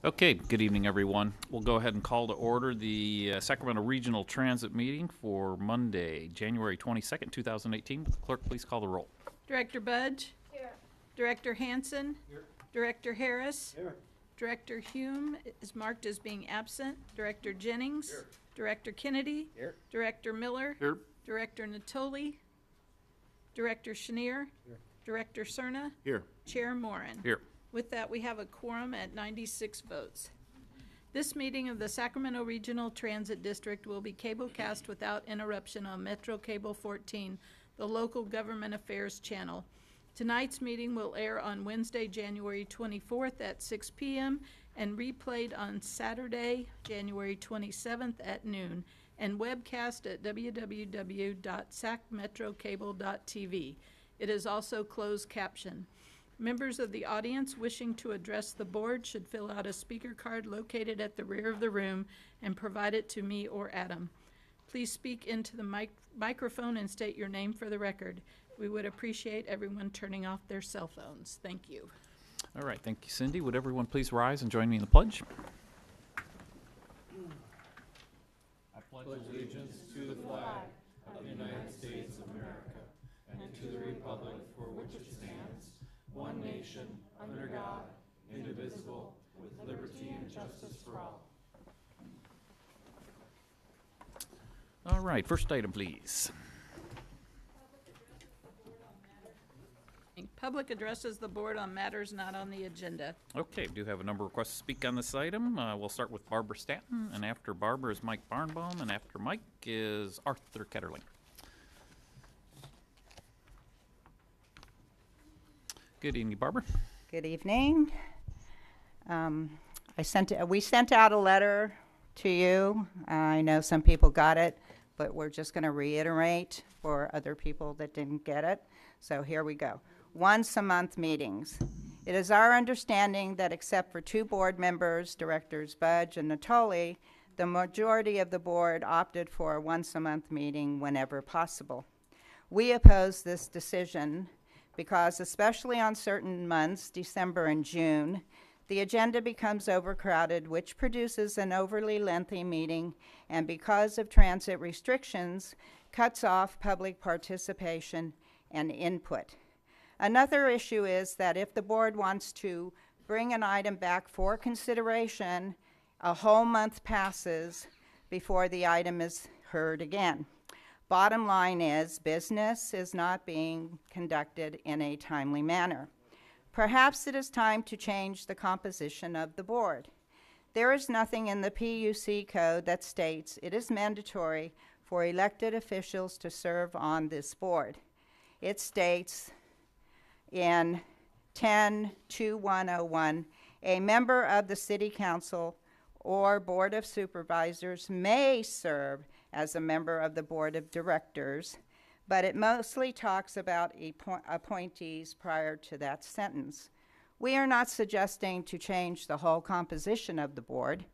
Okay, good evening, everyone. We'll go ahead and call to order the Sacramento Regional Transit meeting for Monday, January 22nd, 2018. Will the clerk please call the roll? Director Budge? Here. Director Hanson? Here. Director Harris? Here. Director Hume is marked as being absent. Director Jennings? Here. Director Kennedy? Here. Director Miller? Here. Director Natoli? Director Chenier? Here. Director Cerna? Here. Chair Morin. Here. With that, we have a quorum at 96 votes. This meeting of the Sacramento Regional Transit District will be cablecast without interruption on Metro Cable 14, the local government affairs channel. Tonight's meeting will air on Wednesday, January 24th at 6 p.m. and replayed on Saturday, January 27th at noon, and webcast at www.sacmetrocable.tv. It is also closed caption. Members of the audience wishing to address the board should fill out a speaker card located at the rear of the room and provide it to me or Adam. Please speak into the microphone and state your name for the record. We would appreciate everyone turning off their cell phones. Thank you. All right, thank you, Cindy. Would everyone please rise and join me in the pledge? I pledge allegiance to the flag of the United States of America and to the republic for which it stands, one nation, under God, indivisible, with liberty and justice for all. All right, first item, please. Public addresses the board on matters not on the agenda. Okay, we do have a number of requests to speak on this item. We'll start with Barbara Stanton, and after Barbara is Mike Barnbaum, and after Mike is Arthur Ketterling. Good evening, Barbara. Good evening. We sent out a letter to you. I know some people got it, but we're just going to reiterate for other people that didn't get it. So here we go. Once a month meetings. It is our understanding that except for two board members, Directors Budge and Natoli, the majority of the board opted for a once a month meeting whenever possible. We oppose this decision because especially on certain months, December and June, the agenda becomes overcrowded, which produces an overly lengthy meeting, and because of transit restrictions, cuts off public participation and input. Another issue is that if the board wants to bring an item back for consideration, a whole month passes before the item is heard again. Bottom line is, business is not being conducted in a timely manner. Perhaps it is time to change the composition of the board. There is nothing in the PUC code that states it is mandatory for elected officials to serve on this board. It states in 10-2101, a member of the City Council or Board of Supervisors may serve as a member of the Board of Directors, but it mostly talks about appointees prior to that sentence. We are not suggesting to change the whole composition of the board,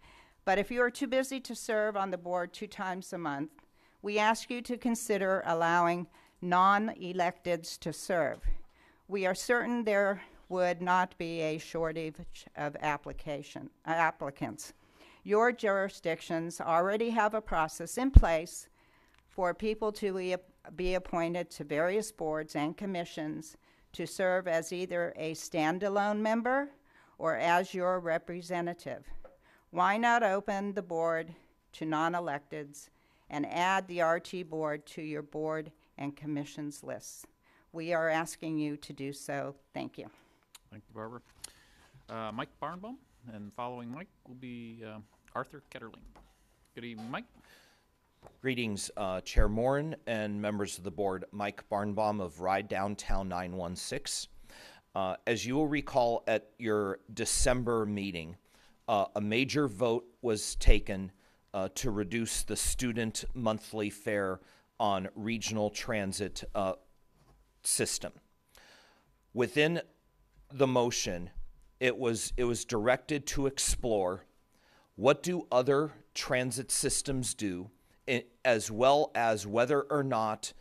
but if you are too busy to serve on the board 2 times a month, we ask you to consider allowing non-electeds to serve. We are certain there would not be a shortage of applicants. Your jurisdictions already have a process in place for people to be appointed to various boards and commissions to serve as either a standalone member or as your representative. Why not open the board to non-electeds and add the RT board to your board and commissions lists? We are asking you to do so. Thank you. Thank you, Barbara. Mike Barnbaum, and following Mike will be Arthur Ketterling. Good evening, Mike. Greetings, Chair Morin and members of the board. Mike Barnbaum of Ride Downtown 916. As you will recall at your December meeting, a major vote was taken to reduce the student monthly fare on regional transit system. Within the motion, it was directed to explore what do other transit systems do, as well as whether or not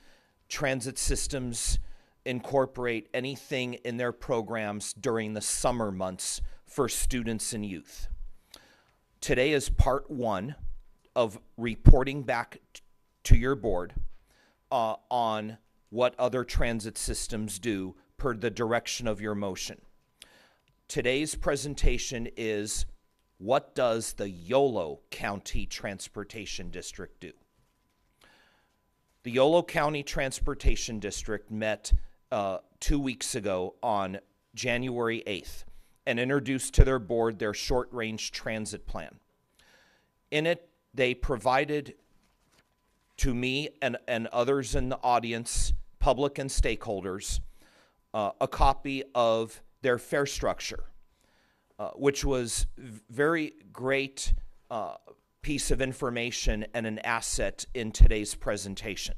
transit systems incorporate anything in their programs during the summer months for students and youth. Today is part one of reporting back to your board on what other transit systems do per the direction of your motion. Today's presentation is, what does the Yolo County Transportation District do? The Yolo County Transportation District met 2 weeks ago on January 8th and introduced to their board their short-range transit plan. In it, they provided to me and others in the audience, public and stakeholders, a copy of their fare structure, which was very great piece of information and an asset in today's presentation.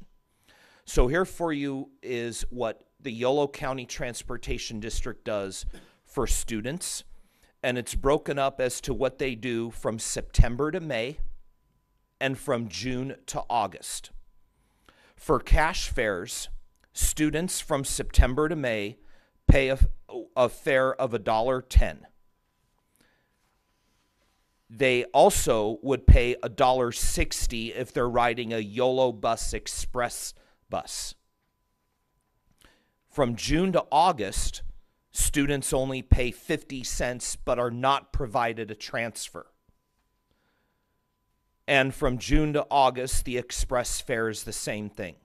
So here for you is what the Yolo County Transportation District does for students, and it's broken up as to what they do from September to May and from June to August. For cash fares, students from September to May pay a fare of $1.10. They also would pay $1.60 if they're riding a YOLO Bus Express bus. From June to August, students only pay 50 cents but are not provided a transfer. And from June to August, the express fare is the same thing.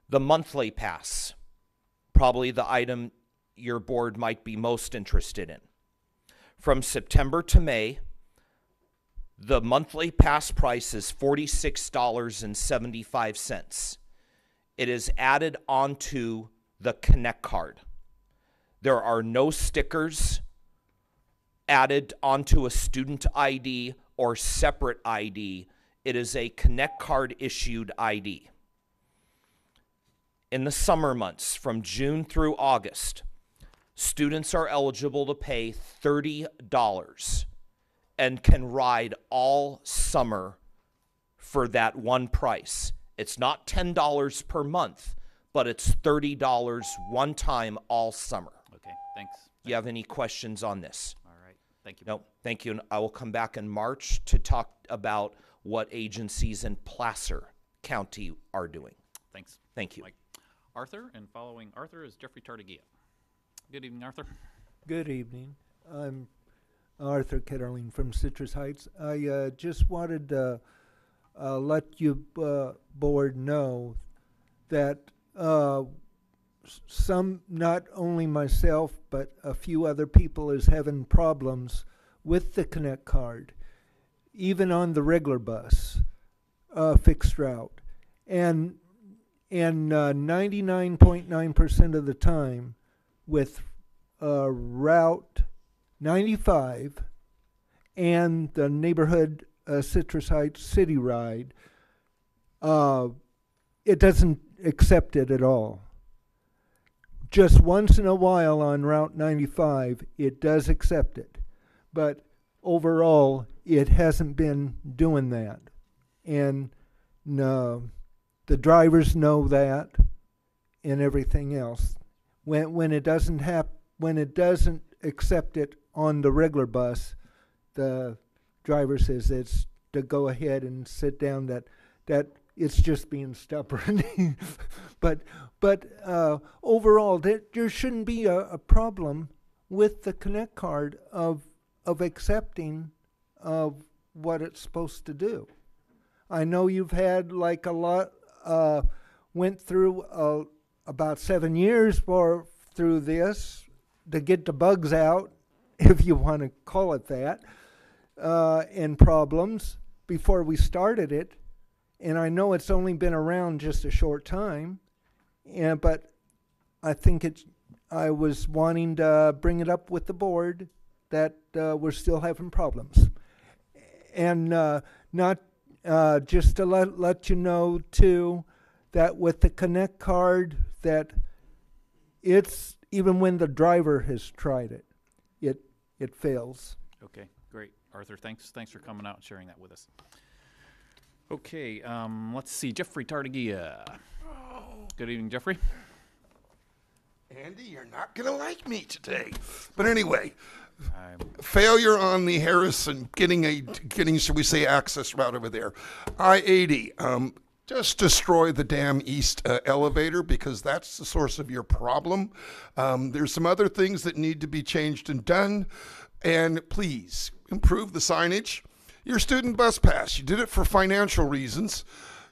The monthly pass, probably the item your board might be most interested in. From September to May, the monthly pass price is $46.75. It is added onto the Connect card. There are no stickers added onto a student ID or separate ID. It is a Connect card issued ID. In the summer months, from June through August, students are eligible to pay $30 and can ride all summer for that one price. It's not $10 per month, but it's $30 one time all summer. Okay, thanks. Do you have any questions on this? All right, thank you. No, thank you. And I will come back in March to talk about what agencies in Placer County are doing. Thanks. Thank you. Mike. Arthur, and following Arthur is Jeffrey Tartagia. Good evening, Arthur. Good evening. I'm Arthur Ketterling from Citrus Heights. I just wanted to let you board know that some, not only myself, but a few other people is having problems with the Connect card, even on the regular bus, fixed route. And 99.9% of the time with Route 95 and the neighborhood Citrus Heights City Ride, it doesn't accept it at all. Just once in a while on Route 95, it does accept it. But overall, it hasn't been doing that. And no, the drivers know that and everything else. When it doesn't accept it on the regular bus, the driver says it's to go ahead and sit down, that it's just being stubborn. but overall, there shouldn't be a problem with the Connect card of accepting of what it's supposed to do. I know you've had like a lot, went through about 7 years through this to get the bugs out, if you want to call it that, and problems before we started it. And I know it's only been around just a short time, but I think I was wanting to bring it up with the board that we're still having problems. And not just to let you know too, that with the Connect card, that it's, even when the driver has tried it, it fails. Okay, great. Arthur, thanks for coming out and sharing that with us. Okay, let's see, Jeffrey Tartagia. Good evening, Jeffrey. Andy, you're not going to like me today. But anyway, Failure on the Harrison, getting, should we say, access route over there. I-80, just destroy the damn east elevator because that's the source of your problem. There's some other things that need to be changed and done. And please, improve the signage. Your student bus pass, you did it for financial reasons.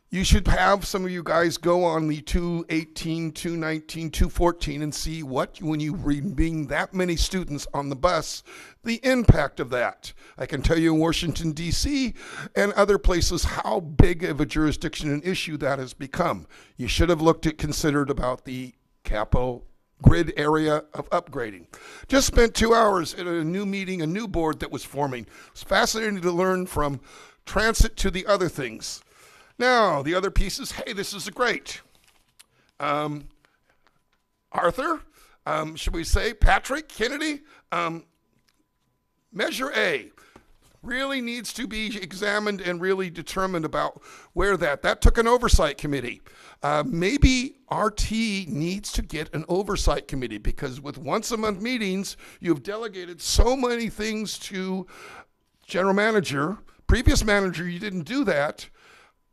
You should have some of you guys go on the 218, 219, 214 and see what, when you being that many students on the bus, the impact of that. I can tell you in Washington, D.C. and other places how big of a jurisdiction and issue that has become. You should have considered about the capital grid area of upgrading. Just spent 2 hours at a new meeting, a new board that was forming. It was fascinating to learn from transit to the other things. Now, the other pieces, hey, this is great. Arthur, should we say Patrick Kennedy? Measure A really needs to be examined and really determined about where that took an oversight committee. Maybe RT needs to get an oversight committee because with once a month meetings, you've delegated so many things to general manager, previous manager, you didn't do that.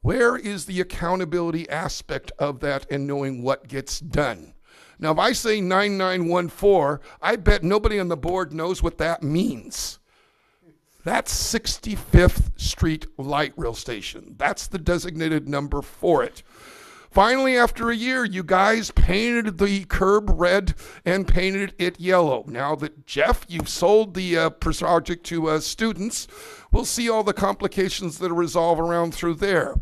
Where is the accountability aspect of that and knowing what gets done? Now, if I say 9914, I bet nobody on the board knows what that means. That's 65th Street Light Rail Station. That's the designated number for it. Finally, after a year, you guys painted the curb red and painted it yellow. Now that, Jeff, you've sold the project to students, we'll see all the complications that resolve around through there.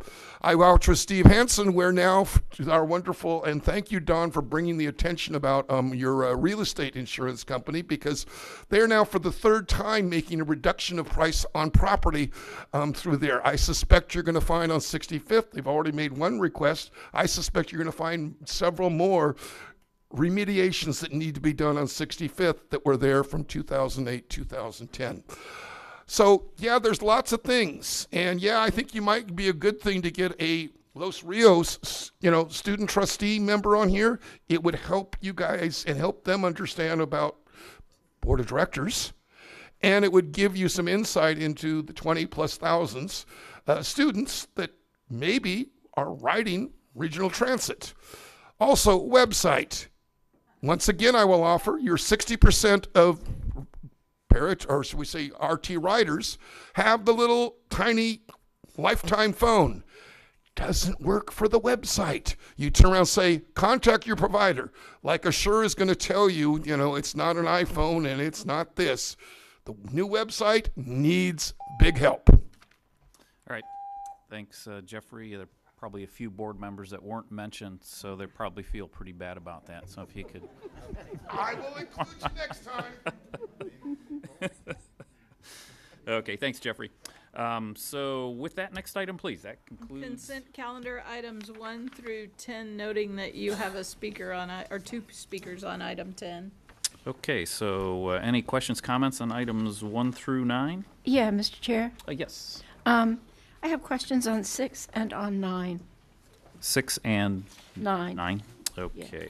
I vouch with Steve Hansen, where now our wonderful, and thank you, Don, for bringing the attention about your real estate insurance company, because they're now for the third time making a reduction of price on property through there. I suspect you're going to find on 65th, they've already made one request. I suspect you're going to find several more remediations that need to be done on 65th that were there from 2008, 2010. So, yeah, there's lots of things. And, yeah, I think you might be a good thing to get a Los Rios, student trustee member on here. It would help you guys and help them understand about board of directors. And it would give you some insight into the 20-plus thousands students that maybe are riding regional transit. Also, website. Once again, I will offer your 60% of or should we say RT riders have the little tiny lifetime phone. Doesn't work for the website. You turn around and say, contact your provider. Like Assure is going to tell you, it's not an iPhone and it's not this. The new website needs big help. All right. Thanks, Jeffrey. There are probably a few board members that weren't mentioned, so they probably feel pretty bad about that. So if you could... I will include you next time. Okay, thanks, Jeffrey. So with that, next item, please. That concludes... Consent calendar items 1 through 10, noting that you have a speaker on, or 2 speakers on item 10. Okay, so any questions, comments on items 1 through 9? Yeah, Mr. Chair. Yes. I have questions on 6 and on 9. 6 and 9. 9? Okay, Yeah.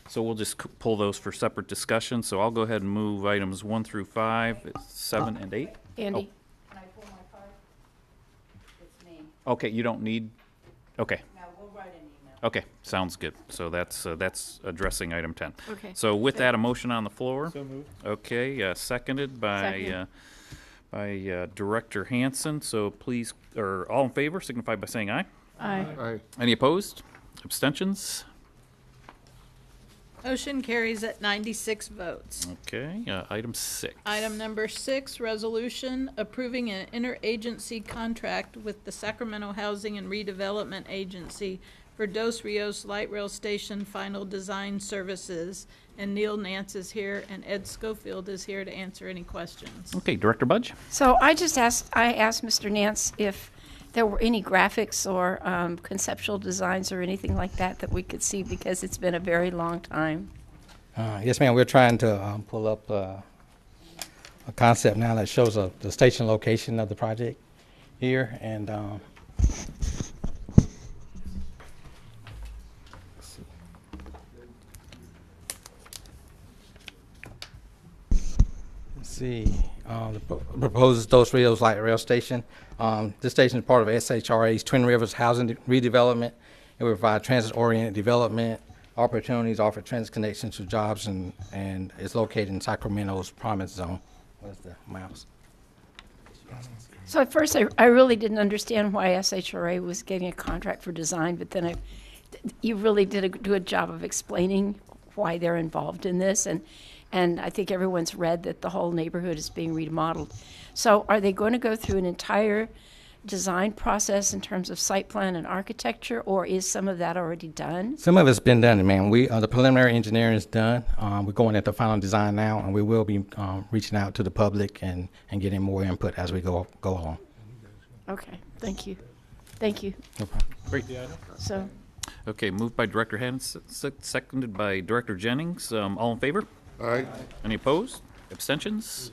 so we'll just pull those for separate discussion. So I'll go ahead and move items 1 through 5, 7 and 8. Andy. Can I pull my card? It's me. Okay, you don't need, okay. No, we'll write an email. Okay, sounds good. So that's addressing item 10. Okay. So with that, a motion on the floor. So moved. Okay, seconded by Director Hansen. So please, or all in favor, signify by saying aye. Aye. Any opposed? Abstentions? Motion carries at 96 votes. Okay, item 6. Item number 6, resolution approving an interagency contract with the Sacramento Housing and Redevelopment Agency for Dos Rios Light Rail Station final design services. And Neil Nance is here, and Ed Schofield is here to answer any questions. Okay, Director Budge? So I asked Mr. Nance if there were any graphics or conceptual designs or anything like that we could see, because it's been a very long time. Yes, ma'am. We're trying to pull up a concept now that shows the station location of the project here. And see. The proposed Dos Rios light rail station. This station is part of SHRA's Twin Rivers housing redevelopment. It will provide transit-oriented development opportunities, offer transit connections to jobs, and is located in Sacramento's promise zone. Where's the mouse? So at first, I really didn't understand why SHRA was getting a contract for design, but then you really did a good job of explaining why they're involved in this, and I think everyone's read that the whole neighborhood is being remodeled. So are they going to go through an entire design process in terms of site plan and architecture, or is some of that already done? Some of it's been done, man. The preliminary engineering is done. We're going at the final design now, and we will be reaching out to the public and getting more input as we go along. Okay, thank you. Thank you. No problem. Great. So, Okay, moved by Director Hans, seconded by Director Jennings. All in favor? Aye. Any opposed? Abstentions?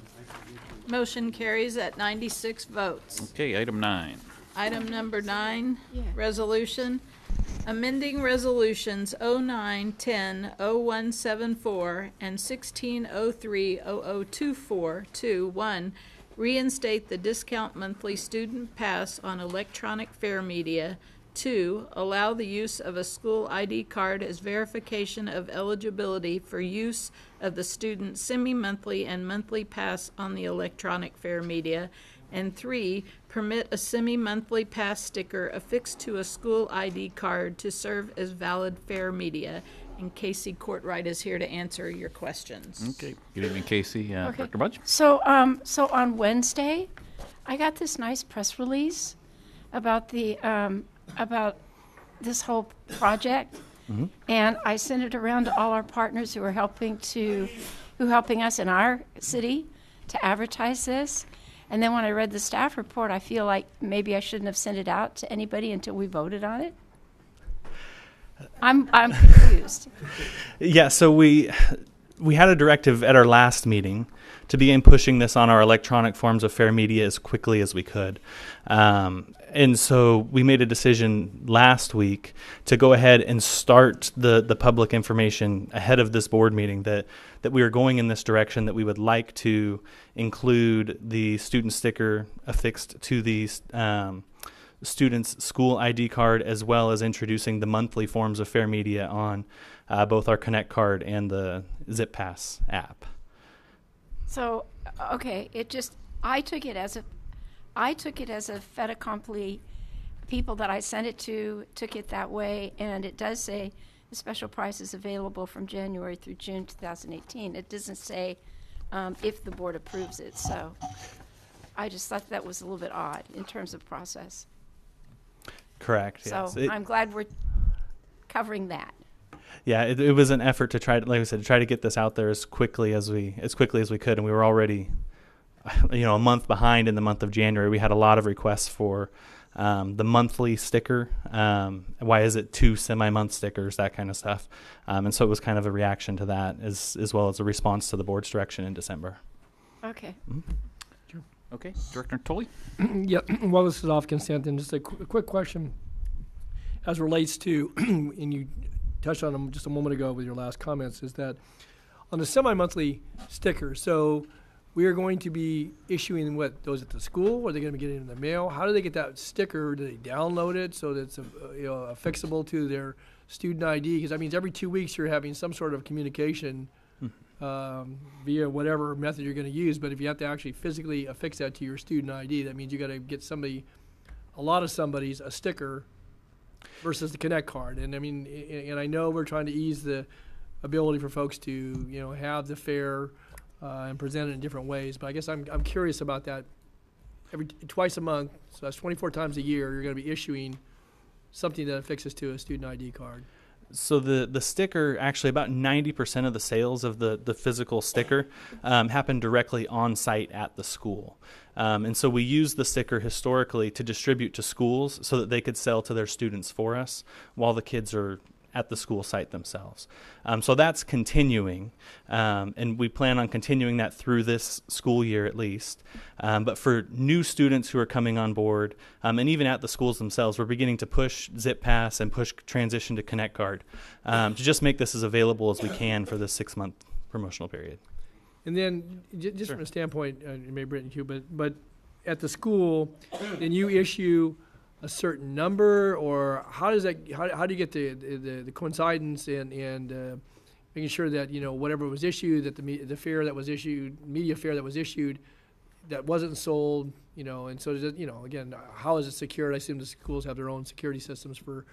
Motion carries at 96 votes. Okay, item 9. Item number 9, Yeah. resolution, amending resolutions 0910 0174 and 1603 0024 to 1, reinstate the discount monthly student pass on electronic fare media. 2, allow the use of a school ID card as verification of eligibility for use of the student semi-monthly and monthly pass on the electronic fare media. And 3, permit a semi-monthly pass sticker affixed to a school ID card to serve as valid fare media. And Casey Courtwright is here to answer your questions. Okay. Good evening, Casey. Okay. Director Budge? So on Wednesday, I got this nice press release about about this whole project, and I sent it around to all our partners who are helping us in our city to advertise this. And then when I read the staff report, I feel like maybe I shouldn't have sent it out to anybody until we voted on it. I'm confused. Yeah, so we had a directive at our last meeting to begin pushing this on our electronic forms of fare media as quickly as we could. And so we made a decision last week to go ahead and start the public information ahead of this board meeting that we are going in this direction, that we would like to include the student sticker affixed to the student's school ID card, as well as introducing the monthly forms of fare media on both our Connect card and the Zip Pass app. So, okay, I took it as a fait accompli. People that I sent it to took it that way, and it does say the special price is available from January through June 2018. It doesn't say if the board approves it, so I just thought that was a little bit odd in terms of process. Correct. So Yes. I'm glad we're covering that. Yeah, it was an effort to try to get this out there as quickly as we could, and we were already, a month behind in the month of January. We had a lot of requests for the monthly sticker. Why is it 2 semi-month stickers? That kind of stuff, and so it was kind of a reaction to that, as well as a response to the board's direction in December. Okay. Okay, Director Tolley? Yep. Well, this is off consent, and just a quick question as relates to, and you touched on them just a moment ago with your last comments, is that on the semi-monthly sticker, so we are going to be issuing those at the school, or are they going to be getting it in the mail? How do they get that sticker? Do they download it so that it's affixable to their student ID? Because that means every 2 weeks you're having some sort of communication via whatever method you're going to use. But if you have to actually physically affix that to your student ID, that means you got to get a lot of somebody's a sticker versus the Connect card. And I mean, and I know we're trying to ease the ability for folks to have the fare and present it in different ways. But I guess I'm curious about that. Twice a month, so that's 24 times a year, you're going to be issuing something that affixes to a student ID card. So the sticker, actually about 90% of the sales of the physical sticker happen directly on site at the school. And so we use the sticker historically to distribute to schools so that they could sell to their students for us while the kids are at the school site themselves. So that's continuing, and we plan on continuing that through this school year at least. But for new students who are coming on board, and even at the schools themselves, we're beginning to push Zip Pass and push transition to Connect Card to just make this as available as we can for this 6-month promotional period. And then, just from a standpoint, maybe Brittany too, but at the school, then you issue a certain number, or how does that? How do you get the coincidence and making sure that whatever was issued, that the fare that was issued, media fare that was issued, that wasn't sold, and so again, how is it secured? I assume the schools have their own security systems for.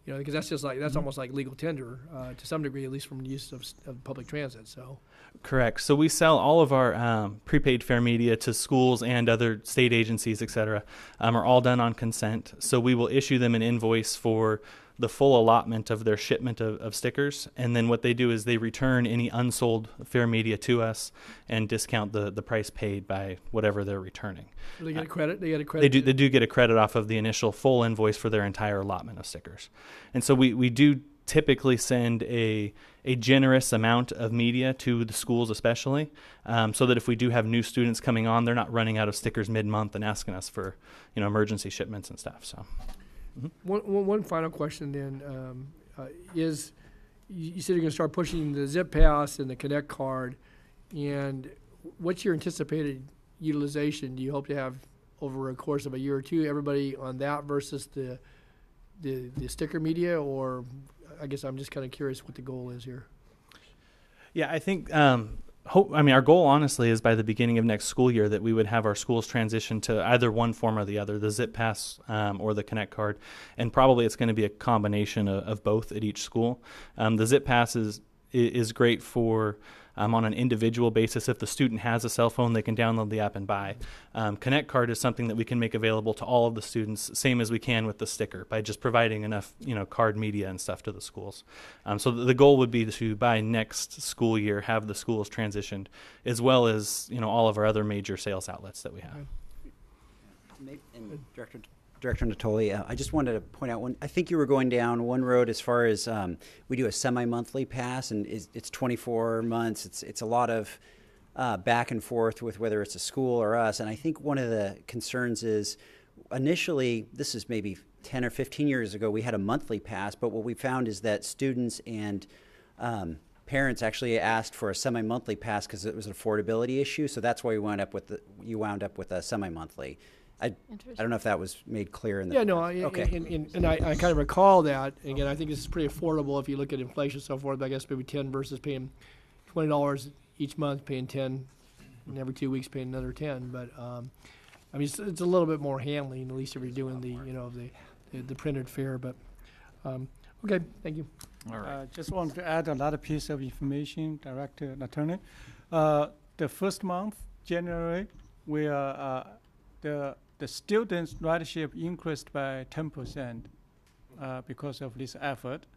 Because that's just that's almost like legal tender to some degree, at least from the use of public transit. So, correct. So we sell all of our prepaid fare media to schools and other state agencies, et cetera, are all done on consent. So we will issue them an invoice for the full allotment of their shipment of stickers, and then what they do is they return any unsold fare media to us and discount the price paid by whatever they're returning. So they get a credit. They get a credit. They do get a credit off of the initial full invoice for their entire allotment of stickers, and so we do typically send a generous amount of media to the schools, especially, so that if we do have new students coming on, they're not running out of stickers mid-month and asking us for emergency shipments and stuff. So. One final question then is, you said you're going to start pushing the Zip Pass and the Connect card, and what's your anticipated utilization? Do you hope to have over a course of a year or two everybody on that versus the sticker media, or I guess I'm just kind of curious what the goal is here. Yeah, I think our goal, honestly, is by the beginning of next school year that we would have our schools transition to either one form or the other, the Zip Pass or the Connect card, and probably it's going to be a combination of both at each school. The Zip Pass is great for on an individual basis. If the student has a cell phone, they can download the app and buy. Connect card is something that we can make available to all of the students, same as we can with the sticker, by just providing enough card media and stuff to the schools. So the goal would be to, by next school year, have the schools transitioned, as well as all of our other major sales outlets that we have. And Director Natoli, I just wanted to point out, I think you were going down one road as far as we do a semi-monthly pass, and it's 24 months. It's a lot of back and forth with whether it's a school or us. And I think one of the concerns is initially, this is maybe 10 or 15 years ago, we had a monthly pass, but what we found is that students and parents actually asked for a semi-monthly pass because it was an affordability issue. So that's why you wound up with a semi-monthly. I don't know if that was made clear in the Yeah, no, okay. and I kind of recall that. Again, I think this is pretty affordable if you look at inflation and so forth. But I guess maybe 10 versus paying $20 each month, paying 10, and every 2 weeks paying another 10. But it's a little bit more handling, at least if you're doing the printed fare. But okay, thank you. All right. Just want to add another piece of information, Director Attorney. The first month, January, we are the students' ridership increased by 10% because of this effort.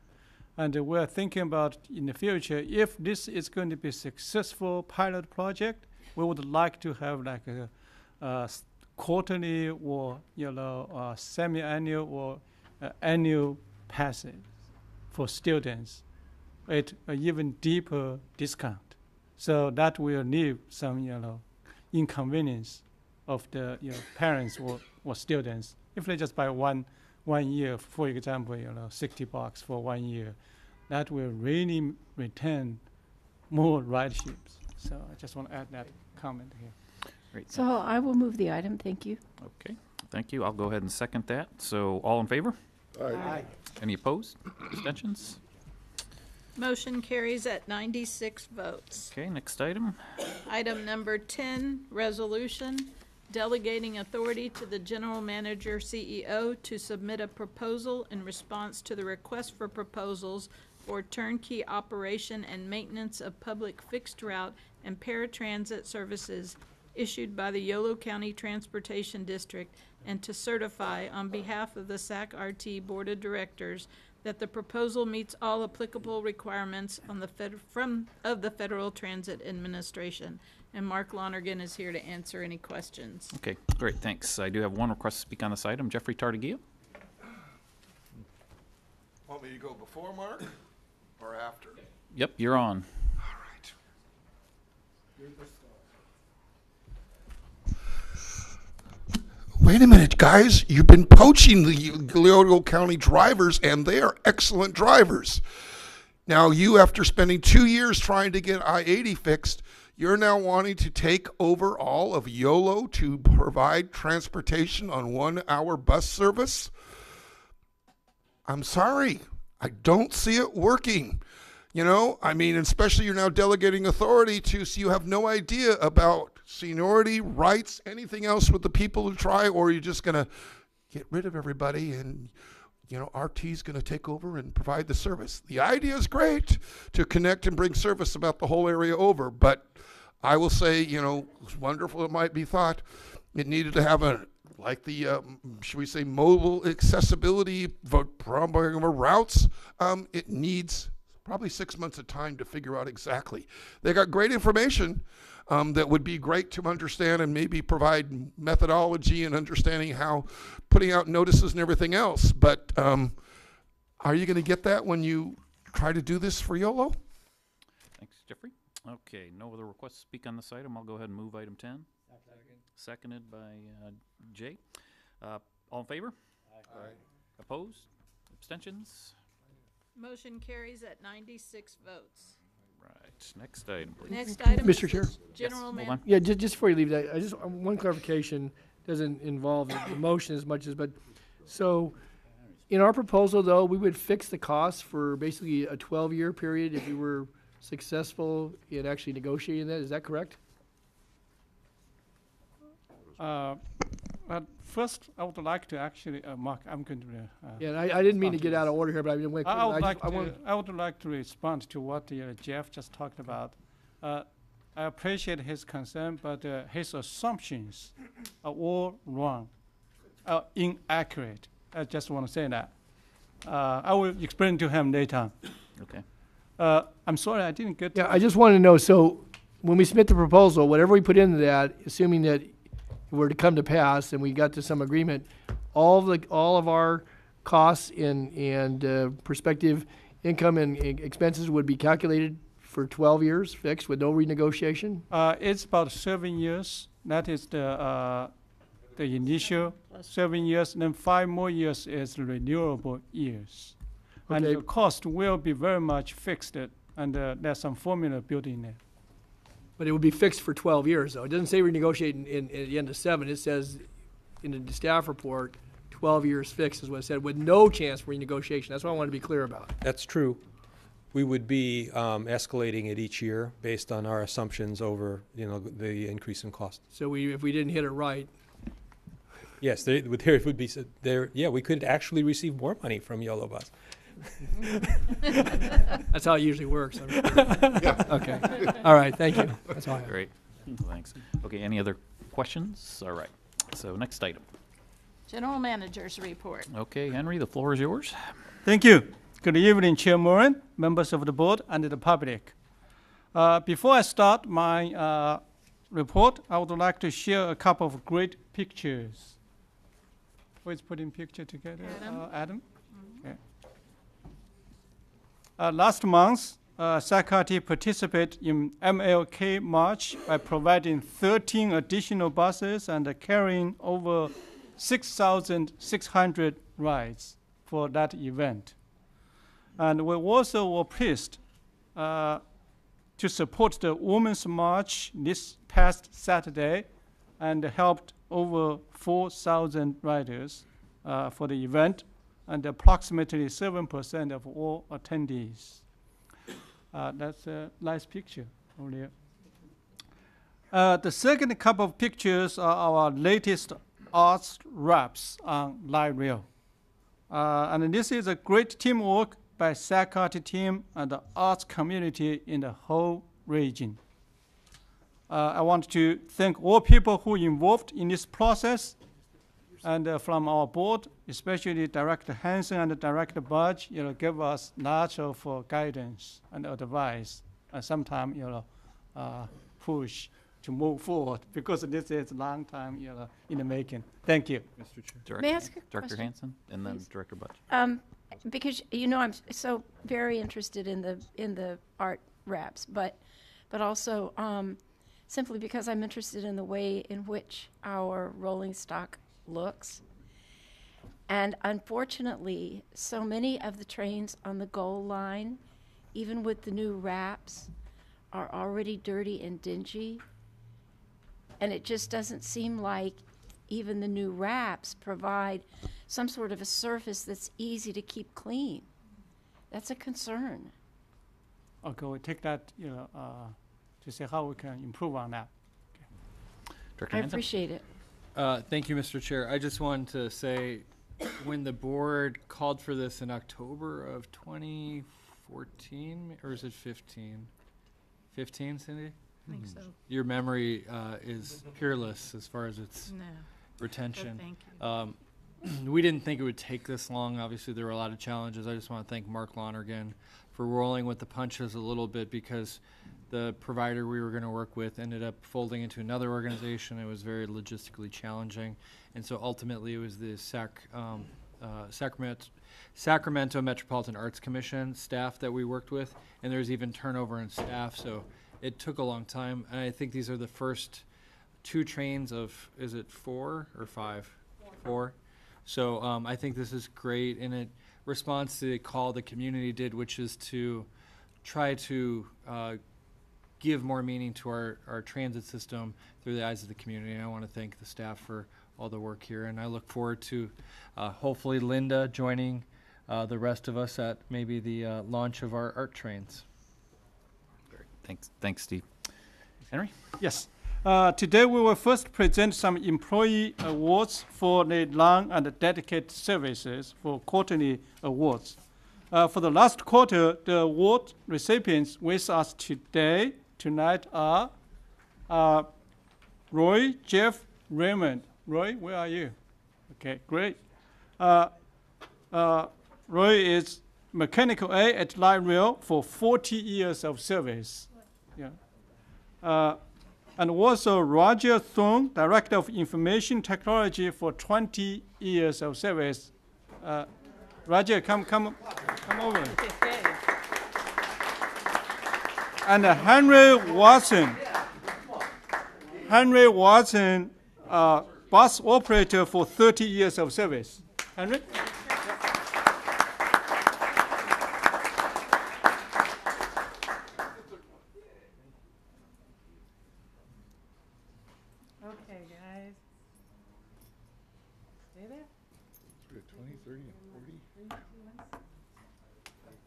And we're thinking about in the future, if this is going to be a successful pilot project, we would like to have like a quarterly or semi-annual or annual passes for students at an even deeper discount. So that will leave some inconvenience of the parents or students. If they just buy one year, for example, $60 for 1 year, that will really return more riderships. So I just want to add that comment here. Great. So I will move the item. Thank you. Okay, thank you. I'll go ahead and second that. So all in favor? Aye. Any opposed? Abstentions? Motion carries at 96 votes. Okay, next item. Item number 10, resolution delegating authority to the general manager CEO to submit a proposal in response to the request for proposals for turnkey operation and maintenance of public fixed route and paratransit services issued by the Yolo County Transportation District, and to certify on behalf of the SAC-RT Board of Directors that the proposal meets all applicable requirements on the of the Federal Transit Administration. And Mark Lonergan is here to answer any questions. Okay, great, thanks. I do have one request to speak on this item. Jeffrey Tardigia. Want me to go before Mark or after? Yep, you're on. All right. Wait a minute, guys. You've been poaching the Yolo County drivers, and they are excellent drivers. Now, you, after spending 2 years trying to get I-80 fixed, You're now wanting to take over all of YOLO to provide transportation on 1 hour bus service? I'm sorry. I don't see it working. You know, I mean, especially you're now delegating authority to, so you have no idea about seniority, rights, anything else with the people who try, or you're just going to get rid of everybody and, you know, RT's going to take over and provide the service. The idea is great to connect and bring service about the whole area over, but I will say, you know, as wonderful it might be thought, it needed to have a, like the, should we say, mobile accessibility routes. It needs probably 6 months of time to figure out exactly. They got great information that would be great to understand and maybe provide methodology and understanding how putting out notices and everything else. But are you going to get that when you try to do this for YOLO? Thanks, Jeffrey. Okay, no other requests to speak on this item. I'll go ahead and move item 10. Seconded by Jay. All in favor? Aye. Opposed? Abstentions? Motion carries at 96 votes. Right. Next item, please. Next item Mr. is Chair? General Hold Man. on. Yeah, just before you leave that, I just, one clarification, doesn't involve the motion as much as, but, so, in our proposal, though, we would fix the cost for basically a 12-year period if we were successful in actually negotiating that, is that correct? But first, I would like to actually, Mark, I'm going to. Yeah, and I didn't mean to get out of order here, but I mean, I would like to respond to what Jeff just talked about. I appreciate his concern, but his assumptions are all wrong, inaccurate. I just want to say that. I will explain to him later. Okay. I'm sorry, I didn't get. Yeah, I just wanted to know, so when we submit the proposal, whatever we put into that, assuming that it were to come to pass and we got to some agreement, all of our costs and prospective income and expenses would be calculated for 12 years, fixed with no renegotiation? It's about 7 years. That is the initial 7 years, and then 5 more years is renewable years. Okay. And the cost will be very much fixed, and there's some formula built in there. But it would be fixed for 12 years, though. It doesn't say renegotiate at the end of 7. It says in the staff report, 12 years fixed is what it said, with no chance for renegotiation. That's what I wanted to be clear about. That's true. We would be escalating it each year based on our assumptions over, the increase in cost. So if we didn't hit it right. Yes, there would be there. Yeah, we could actually receive more money from YOLO Bus. That's how it usually works. Yeah. Okay. All right. Thank you. That's all I have. Great. Thanks. Okay, any other questions? All right. So next item. General Manager's report. Okay, Henry, the floor is yours. Thank you. Good evening, Chair Moran, members of the board, and the public. Before I start my report, I would like to share a couple of great pictures. Who is putting picture together? Adam? Mm-hmm. Okay. Last month, Sacramento participated in MLK March by providing 13 additional buses and carrying over 6,600 rides for that event. And we also were pleased to support the Women's March this past Saturday and helped over 4,000 riders for the event, and approximately 7% of all attendees. That's a nice picture over there. The second couple of pictures are our latest arts wraps on light rail. And this is a great teamwork by Sacramento team and the arts community in the whole region. I want to thank all people who involved in this process, and from our board, especially Director Hansen and Director Budge, give us lots of guidance and advice, and sometimes push to move forward, because this is a long time in the making. Thank you, Mr. Chair. May I ask a Director question? Hansen, and then Director Budge. Because I'm so very interested in the art wraps, but also simply because I'm interested in the way in which our rolling stock looks. And unfortunately, so many of the trains on the goal line, even with the new wraps, are already dirty and dingy. And it just doesn't seem like even the new wraps provide some sort of a surface that's easy to keep clean. That's a concern. Okay, we'll take that, to see how we can improve on that. Director I Hansen? appreciate it. Thank you, Mr. Chair. I just wanted to say, when the board called for this in October of 2014, or is it 15? 15, Cindy? I think so. Your memory is peerless as far as its No. retention. Thank you. We didn't think it would take this long. Obviously, there were a lot of challenges. I just want to thank Mark Lonergan for rolling with the punches a little bit, because the provider we were going to work with ended up folding into another organization. It was very logistically challenging. And so ultimately it was the Sacramento Metropolitan Arts Commission staff that we worked with, and there's even turnover in staff. So it took a long time. And I think these are the first 2 trains of, is it 4 or 5? 4. So I think this is great, and it responds to the call the community did, which is to try to give more meaning to our transit system through the eyes of the community. And I want to thank the staff for all the work here, and I look forward to hopefully Linda joining the rest of us at maybe the launch of our art trains. Great. Thanks, Steve. Henry? Yes. Today we will first present some employee awards for the long and dedicated services for quarterly awards. For the last quarter, the award recipients with us tonight are Roy, Jeff, Raymond. Roy, where are you? Okay, great. Roy is Mechanical A at Light Rail for 40 years of service. Yeah. And also Roger Thorne, Director of Information Technology for 20 years of service. Roger, come over. And Henry Watson. Henry Watson, bus operator for 30 years of service. Henry? Okay, guys. Stay there. 20, 30, and 40.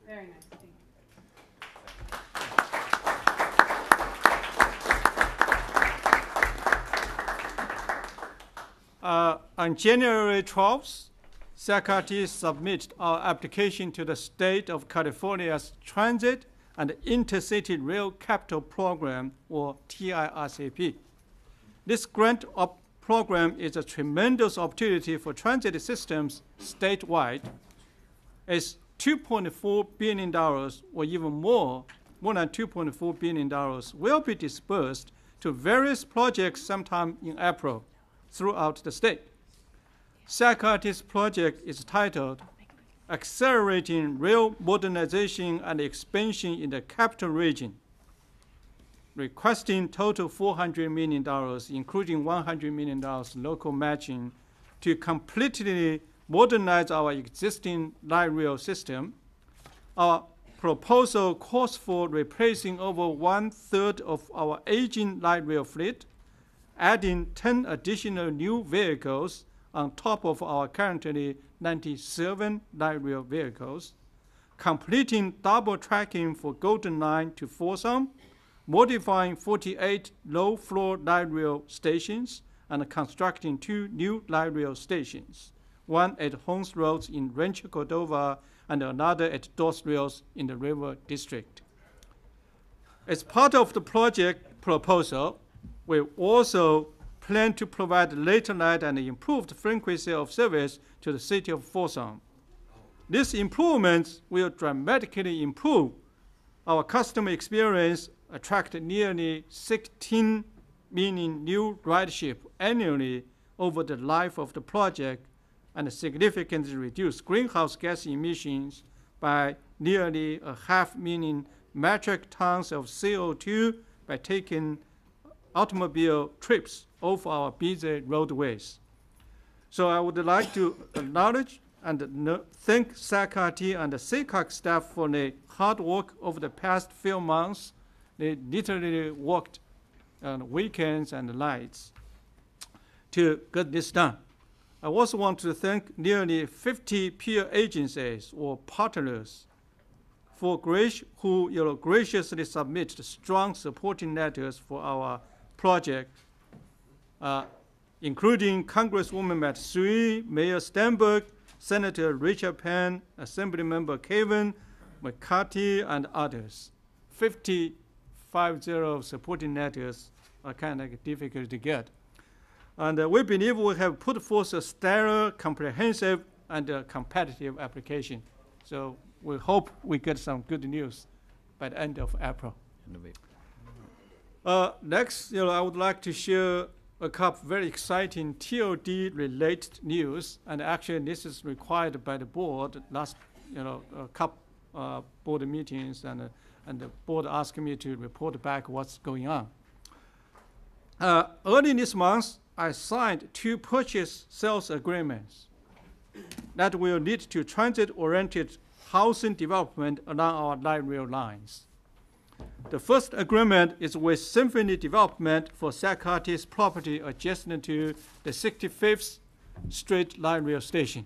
Very nice. Thank you. On January 12th, SACRT submitted our application to the State of California's Transit and Intercity Rail Capital Program, or TIRCP. This grant program is a tremendous opportunity for transit systems statewide. It's $2.4 billion, or even more than $2.4 billion, will be dispersed to various projects sometime in April throughout the state. SACRT's project is titled Accelerating Rail Modernization and Expansion in the Capital Region, requesting total $400 million, including $100 million local matching, to completely modernize our existing light rail system. Our proposal calls for replacing over 1/3 of our aging light rail fleet, adding 10 additional new vehicles on top of our currently 97 light rail vehicles, completing double tracking for Golden Line to Folsom, modifying 48 low-floor light rail stations, and constructing 2 new light rail stations, one at Holmes Roads in Rancho Cordova and another at Dos Rios in the River District. As part of the project proposal, we also plan to provide later night and improved frequency of service to the city of Folsom. These improvements will dramatically improve our customer experience, attract nearly 16 million new ridership annually over the life of the project, and significantly reduce greenhouse gas emissions by nearly 500,000 metric tons of CO2 by taking automobile trips off our busy roadways. So I would like to acknowledge and thank SACRT and the SACAC staff for the hard work over the past few months They literally worked on weekends and nights to get this done. I also want to thank nearly 50 peer agencies or partners who graciously submitted strong supporting letters for our project, including Congresswoman Matt Sui, Mayor Stenberg, Senator Richard Penn, Assemblymember Kevin McCarthy, and others. 50 supporting letters are kind of difficult to get. And we believe we have put forth a stellar, comprehensive, and competitive application. So we hope we get some good news by the end of April. Next, I would like to share a couple very exciting TOD-related news, and actually this is required by the board. Last, a couple board meetings, and the board asked me to report back what's going on. Early this month, I signed 2 purchase sales agreements that will lead to transit-oriented housing development along our light rail lines. The first agreement is with Symphony Development for Sacramento's property adjacent to the 65th Street Light Rail Station.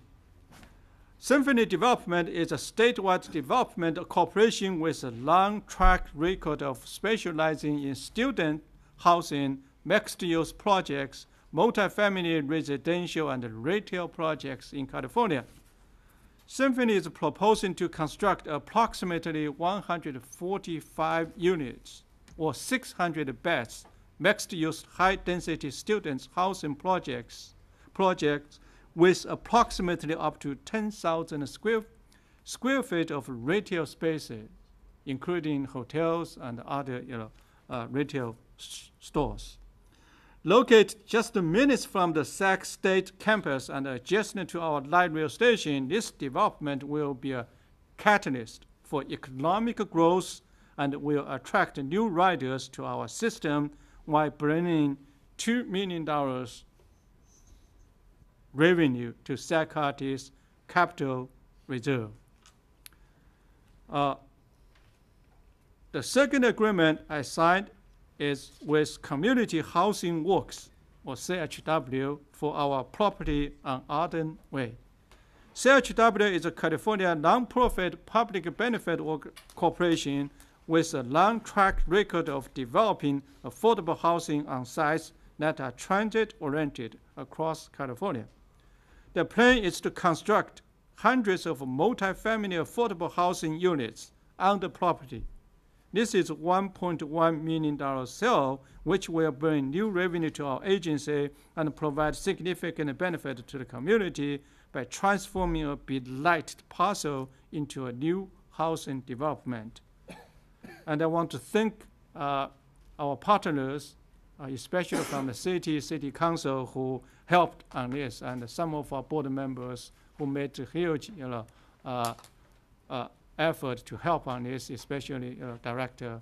Symphony Development is a statewide development corporation with a long track record of specializing in student housing, mixed-use projects, multifamily residential and retail projects in California. Symphony is proposing to construct approximately 145 units or 600 beds, mixed-use high-density students housing projects with approximately up to 10,000 square feet of retail spaces, including hotels and other retail stores. Located just minutes from the Sac State campus and adjacent to our light rail station, this development will be a catalyst for economic growth and will attract new riders to our system while bringing $2 million revenue to Sac County's capital reserve. The second agreement I signed is with Community Housing Works, or CHW, for our property on Arden Way. CHW is a California nonprofit public benefit corporation with a long track record of developing affordable housing on sites that are transit-oriented across California. The plan is to construct hundreds of multifamily affordable housing units on the property. This is a $1.1 million sale, which will bring new revenue to our agency and provide significant benefit to the community by transforming a blighted parcel into a new housing development. And I want to thank our partners, especially from the city council, who helped on this, and some of our board members who made a huge effort to help on this, especially Director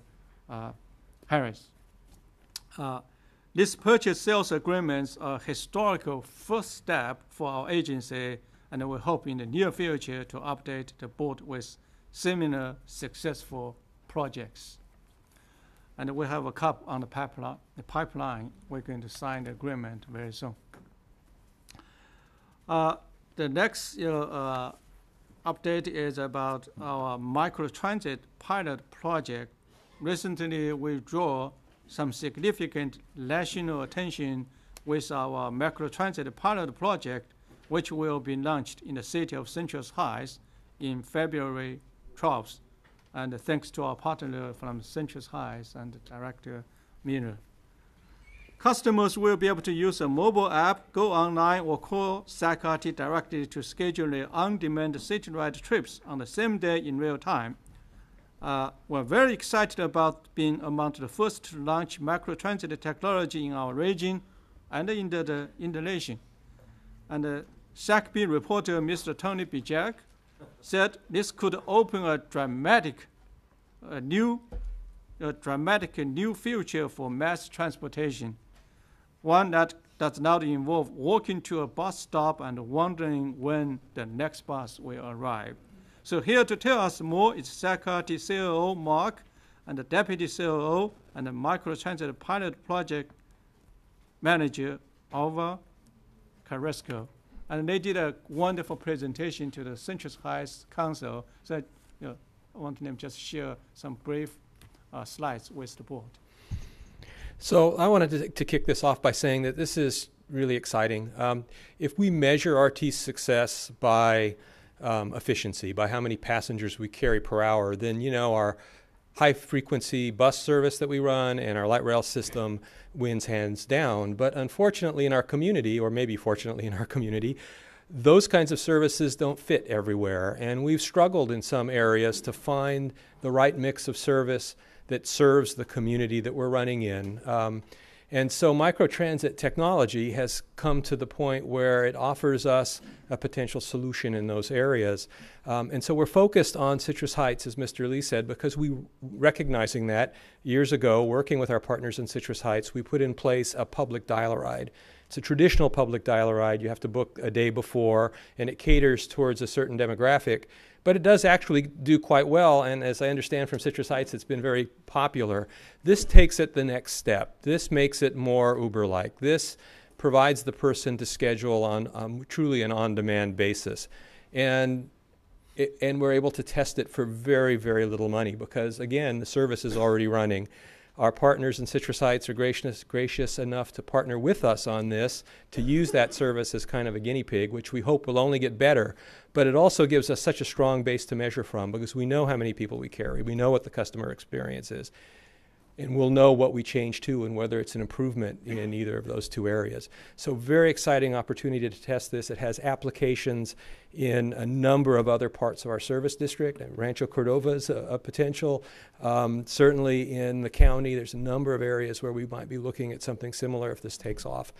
Harris. These purchase sales agreements are a historical first step for our agency, and we hope in the near future to update the board with similar successful projects. And we have a couple on the pipeline. We're going to sign the agreement very soon. The next update is about our microtransit pilot project. Recently, we draw some significant national attention with our microtransit pilot project, which will be launched in the city of Central Heights in February 12th. And thanks to our partner from Central Heights and Director Miller. Customers will be able to use a mobile app, go online, or call Sac County directly to schedule their on-demand citywide trips on the same day in real time. We're very excited about being among the first to launch microtransit technology in our region and in the nation. And SACB reporter Mr. Tony Bijak said this could open a dramatic new future for mass transportation, one that does not involve walking to a bus stop and wondering when the next bus will arrive. So here to tell us more is Sac County COO Mark, and the deputy COO and the microtransit pilot project manager, Alva Carrasco. And they did a wonderful presentation to the Citrus Heights Council. So I want them just share some brief slides with the board. So I wanted to kick this off by saying that this is really exciting. If we measure RT's success by efficiency, by how many passengers we carry per hour, then our high-frequency bus service that we run and our light rail system wins hands down. But unfortunately in our community, or maybe fortunately in our community, those kinds of services don't fit everywhere. And we've struggled in some areas to find the right mix of service that serves the community that we're running in. And so microtransit technology has come to the point where it offers us a potential solution in those areas. And so we're focused on Citrus Heights, as Mr. Lee said, because recognizing that years ago, working with our partners in Citrus Heights, we put in place a public dial-a-ride. It's a traditional public dial-a-ride. You have to book a day before, and it caters towards a certain demographic. But it does actually do quite well, and as I understand from Citrus Heights, it's been very popular. This takes it the next step. This makes it more Uber-like. This provides the person to schedule on truly an on-demand basis. And we're able to test it for very, very little money because, again, the service is already running. Our partners in Citrus Heights are gracious enough to partner with us on this, to use that service as kind of a guinea pig, which we hope will only get better. But it also gives us such a strong base to measure from because we know how many people we carry. We know what the customer experience is. And we'll know what we change to and whether it's an improvement in either of those two areas. So very exciting opportunity to test this. It has applications in a number of other parts of our service district. Rancho Cordova is a potential. Certainly in the county, there's a number of areas where we might be looking at something similar if this takes off.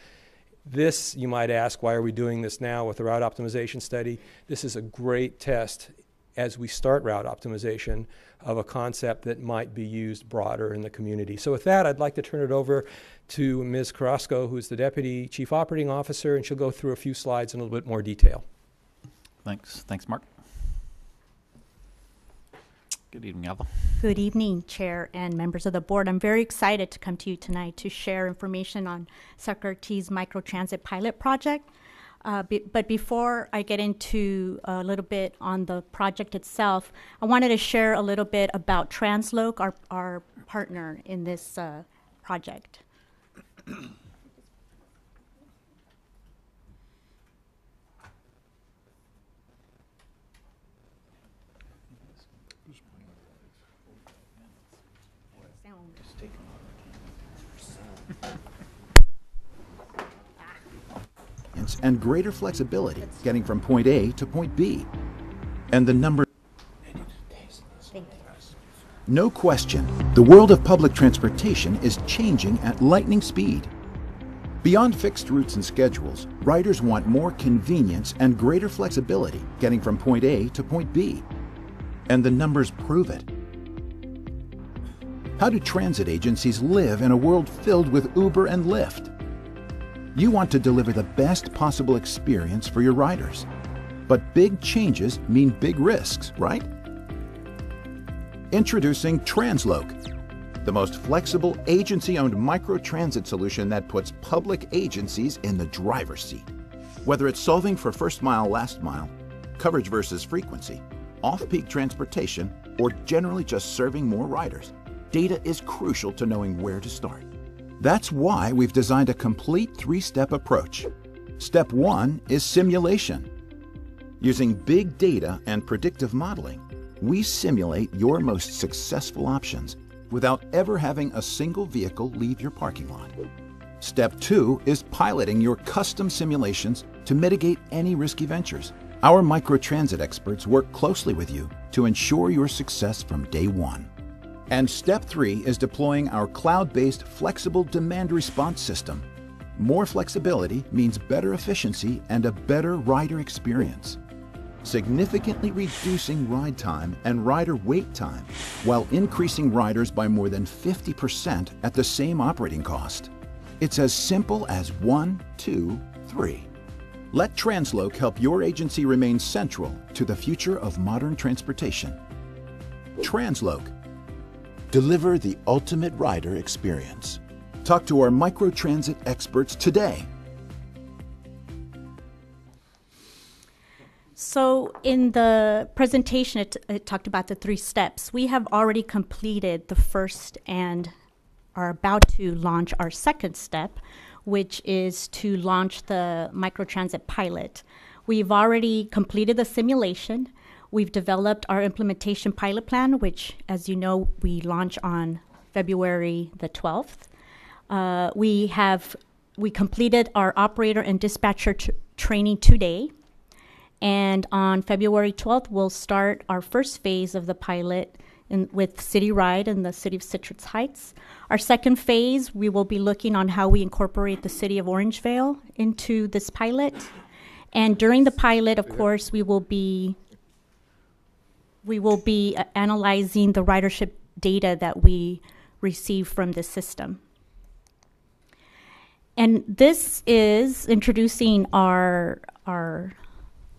This, you might ask, why are we doing this now with the route optimization study? This is a great test as we start route optimization of a concept that might be used broader in the community. So with that, I'd like to turn it over to Ms. Carrasco, who's the Deputy Chief Operating Officer, and she'll go through a few slides in a little bit more detail. Thanks. Thanks, Mark. Good evening, Alva. Good evening, Chair and members of the board. I'm very excited to come to you tonight to share information on SACRT's microtransit pilot project. But before I get into a little bit on the project itself, I wanted to share a little bit about Transloc, our partner in this project. And greater flexibility getting from point A to point B. And the number... No question, the world of public transportation is changing at lightning speed. Beyond fixed routes and schedules, riders want more convenience and greater flexibility getting from point A to point B. And the numbers prove it. How do transit agencies live in a world filled with Uber and Lyft? You want to deliver the best possible experience for your riders. But big changes mean big risks, right? Introducing Transloc, the most flexible agency-owned microtransit solution that puts public agencies in the driver's seat. Whether it's solving for first mile, last mile, coverage versus frequency, off-peak transportation, or generally just serving more riders, data is crucial to knowing where to start. That's why we've designed a complete three-step approach. Step 1 is simulation. Using big data and predictive modeling, we simulate your most successful options without ever having a single vehicle leave your parking lot. Step 2 is piloting your custom simulations to mitigate any risky ventures. Our microtransit experts work closely with you to ensure your success from day one. And step 3 is deploying our cloud-based flexible demand response system. More flexibility means better efficiency and a better rider experience, significantly reducing ride time and rider wait time while increasing riders by more than 50% at the same operating cost. It's as simple as 1, 2, 3. Let Transloc help your agency remain central to the future of modern transportation. Transloc. Deliver the ultimate rider experience. Talk to our microtransit experts today. So in the presentation, it talked about the 3 steps. We have already completed the first and are about to launch our second step, which is to launch the microtransit pilot. We've already completed the simulation. We've developed our implementation pilot plan, which, as you know, we launch on February the 12th. We completed our operator and dispatcher training today. And on February 12th, we'll start our first phase of the pilot with City Ride in the city of Citrus Heights. Our second phase, we will be looking on how we incorporate the city of Orangevale into this pilot. And during the pilot, of course, we will be analyzing the ridership data that we receive from this system. And this is introducing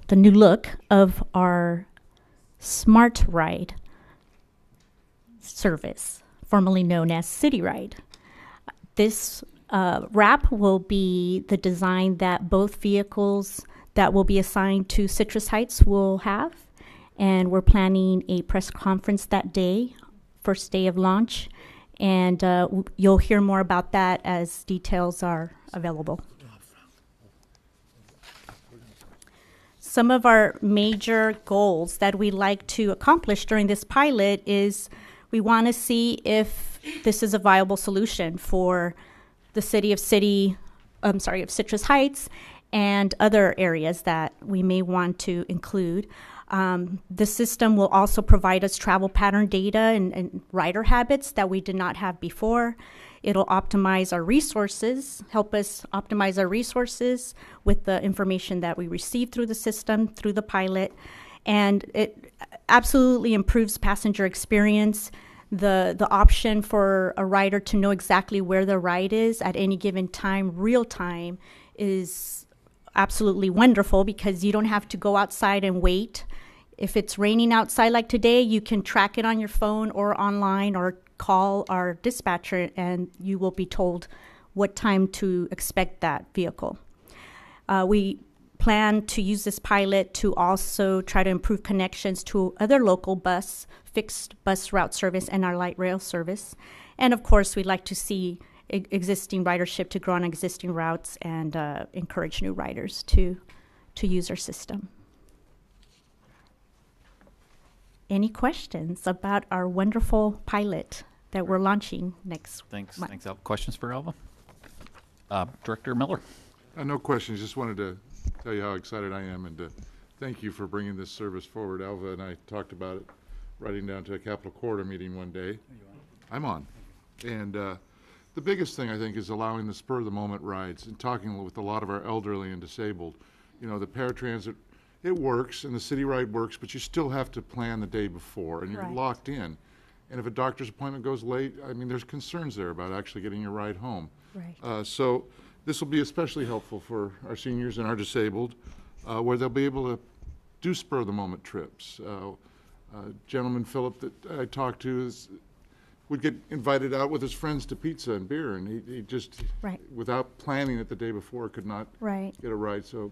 the new look of our Smart Ride service, formerly known as City Ride. This wrap will be the design that both vehicles that will be assigned to Citrus Heights will have. And we're planning a press conference that day, first day of launch. And you'll hear more about that as details are available. Some of our major goals that we like to accomplish during this pilot is we want to see if this is a viable solution for the city of Citrus Heights and other areas that we may want to include. The system will also provide us travel pattern data and rider habits that we did not have before. It'll optimize our resources, help us optimize our resources with the information that we receive through the system, through the pilot. And it absolutely improves passenger experience. The option for a rider to know exactly where the ride is at any given time, real time, is absolutely wonderful because you don't have to go outside and wait. If it's raining outside like today, you can track it on your phone or online or call our dispatcher and you will be told what time to expect that vehicle. We plan to use this pilot to also try to improve connections to other local fixed bus route service and our light rail service. And of course, we'd like to see existing ridership to grow on existing routes and encourage new riders to use our system. Any questions about our wonderful pilot that we're launching next month? Thanks, Alva. Questions for Alva? Director Miller? No questions. Just wanted to tell you how excited I am and to thank you for bringing this service forward. Alva and I talked about it riding down to a Capitol Corridor meeting one day. I'm on. And the biggest thing, I think, is allowing the spur-of-the-moment rides and talking with a lot of our elderly and disabled. You know, the paratransit, it works and the City Ride works, but you still have to plan the day before and you're locked in. And if a doctor's appointment goes late, I mean, there's concerns there about actually getting your ride home. Right. So this will be especially helpful for our seniors and our disabled, where they'll be able to do spur-of-the-moment trips. Gentleman Philip that I talked to would get invited out with his friends to pizza and beer, and he just, without planning it the day before, could not get a ride. So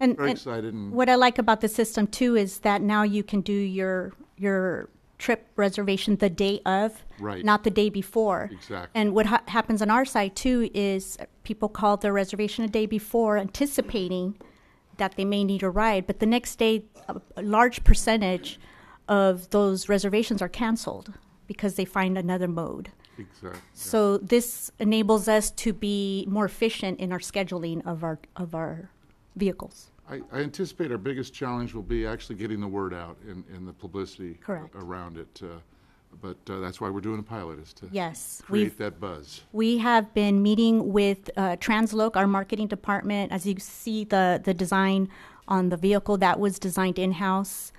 very excited. And what I like about the system too is that now you can do your trip reservation the day of, not the day before. Exactly. And what happens on our side too is people call their reservation a day before, anticipating that they may need a ride, but the next day, a large percentage of those reservations are canceled because they find another mode. Exactly. So this enables us to be more efficient in our scheduling of our vehicles. I anticipate our biggest challenge will be actually getting the word out in the publicity around it. But that's why we're doing a pilot, is to create that buzz. We have been meeting with Transloc, our marketing department. As you see the design on the vehicle, that was designed in-house.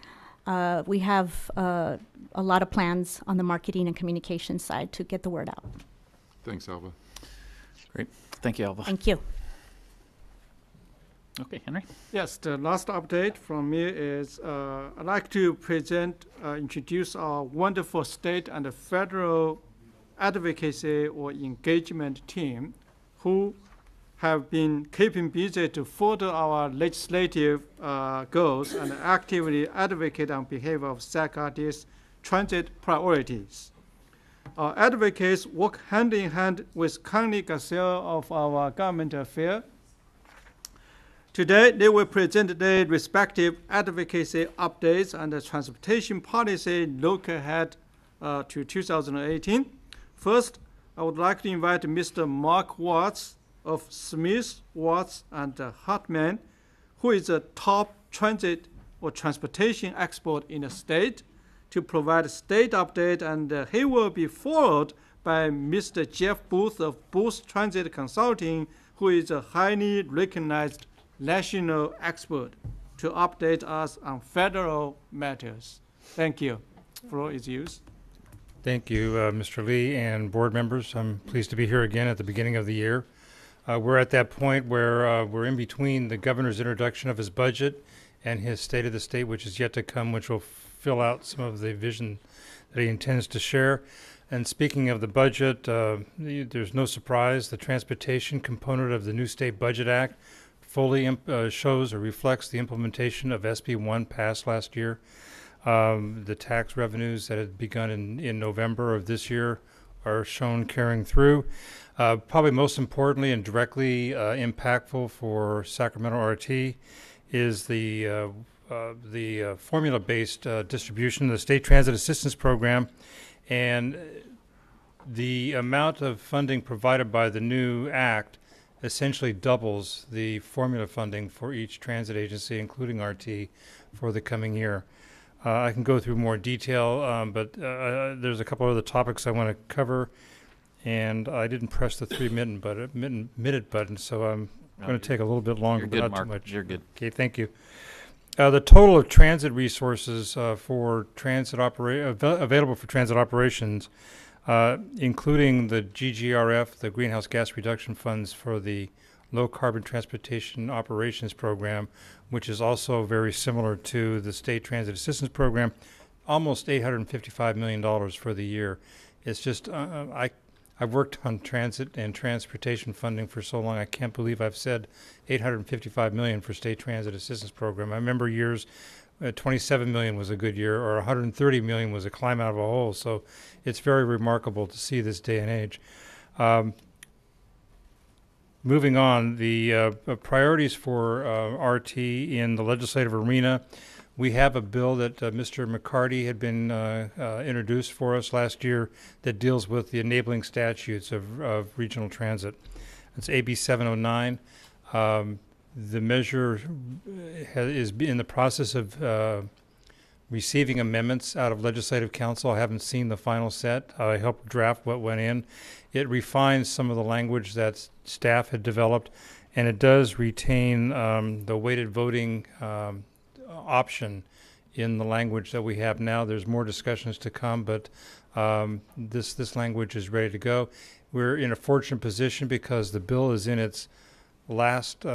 We have a lot of plans on the marketing and communication side to get the word out. Thanks, Alva. Great. Thank you, Alva. Thank you. Okay, Henry? Yes, the last update from me is I'd like to introduce our wonderful state and federal advocacy or engagement team who have been keeping busy to further our legislative goals and actively advocate on behalf of SACRT's transit priorities. Our advocates work hand in hand with Connie Garcia of our government affairs. Today, they will present their respective advocacy updates and the transportation policy look ahead to 2018. First, I would like to invite Mr. Mark Watts of Smith, Watts, and Hartman, who is a top transit or transportation expert in the state, to provide a state update, and he will be followed by Mr. Jeff Booth of Booth Transit Consulting, who is a highly recognized national expert to update us on federal matters. Thank you. Floor is yours. Thank you, Mr. Lee and board members. I'm pleased to be here again at the beginning of the year. We're at that point where we're in between the governor's introduction of his budget and his State of the State, which is yet to come, which will fill out some of the vision that he intends to share. And speaking of the budget, there's no surprise the transportation component of the new State Budget Act fully shows or reflects the implementation of SB 1 passed last year. The tax revenues that had begun in November of this year are shown carrying through. Probably most importantly and directly impactful for Sacramento RT is the formula-based distribution of the State Transit Assistance Program, and the amount of funding provided by the new act essentially doubles the formula funding for each transit agency, including RT, for the coming year. I can go through more detail, but there's a couple other topics I want to cover, and I didn't press the 3-minute button, so I'm going to take a little bit longer, You're good, but not Mark. too much. You're good. Okay, thank you. The total of transit resources for transit available for transit operations, including the GGRF, the Greenhouse Gas Reduction Funds for the Low Carbon Transportation Operations Program, which is also very similar to the State Transit Assistance Program, almost $855 million for the year. It's just, I've worked on transit and transportation funding for so long, I can't believe I've said $855 million for State Transit Assistance Program. I remember years, 27 million was a good year, or 130 million was a climb out of a hole. So it's very remarkable to see this day and age. Moving on, the priorities for RT in the legislative arena. We have a bill that Mr. McCarty had been introduced for us last year that deals with the enabling statutes of regional transit. It's AB 709. The measure is in the process of receiving amendments out of Legislative Council. I haven't seen the final set. I helped draft what went in. It refines some of the language that staff had developed, and it does retain the weighted voting option in the language that we have now. There's more discussions to come, but this language is ready to go. We're in a fortunate position because the bill is in its last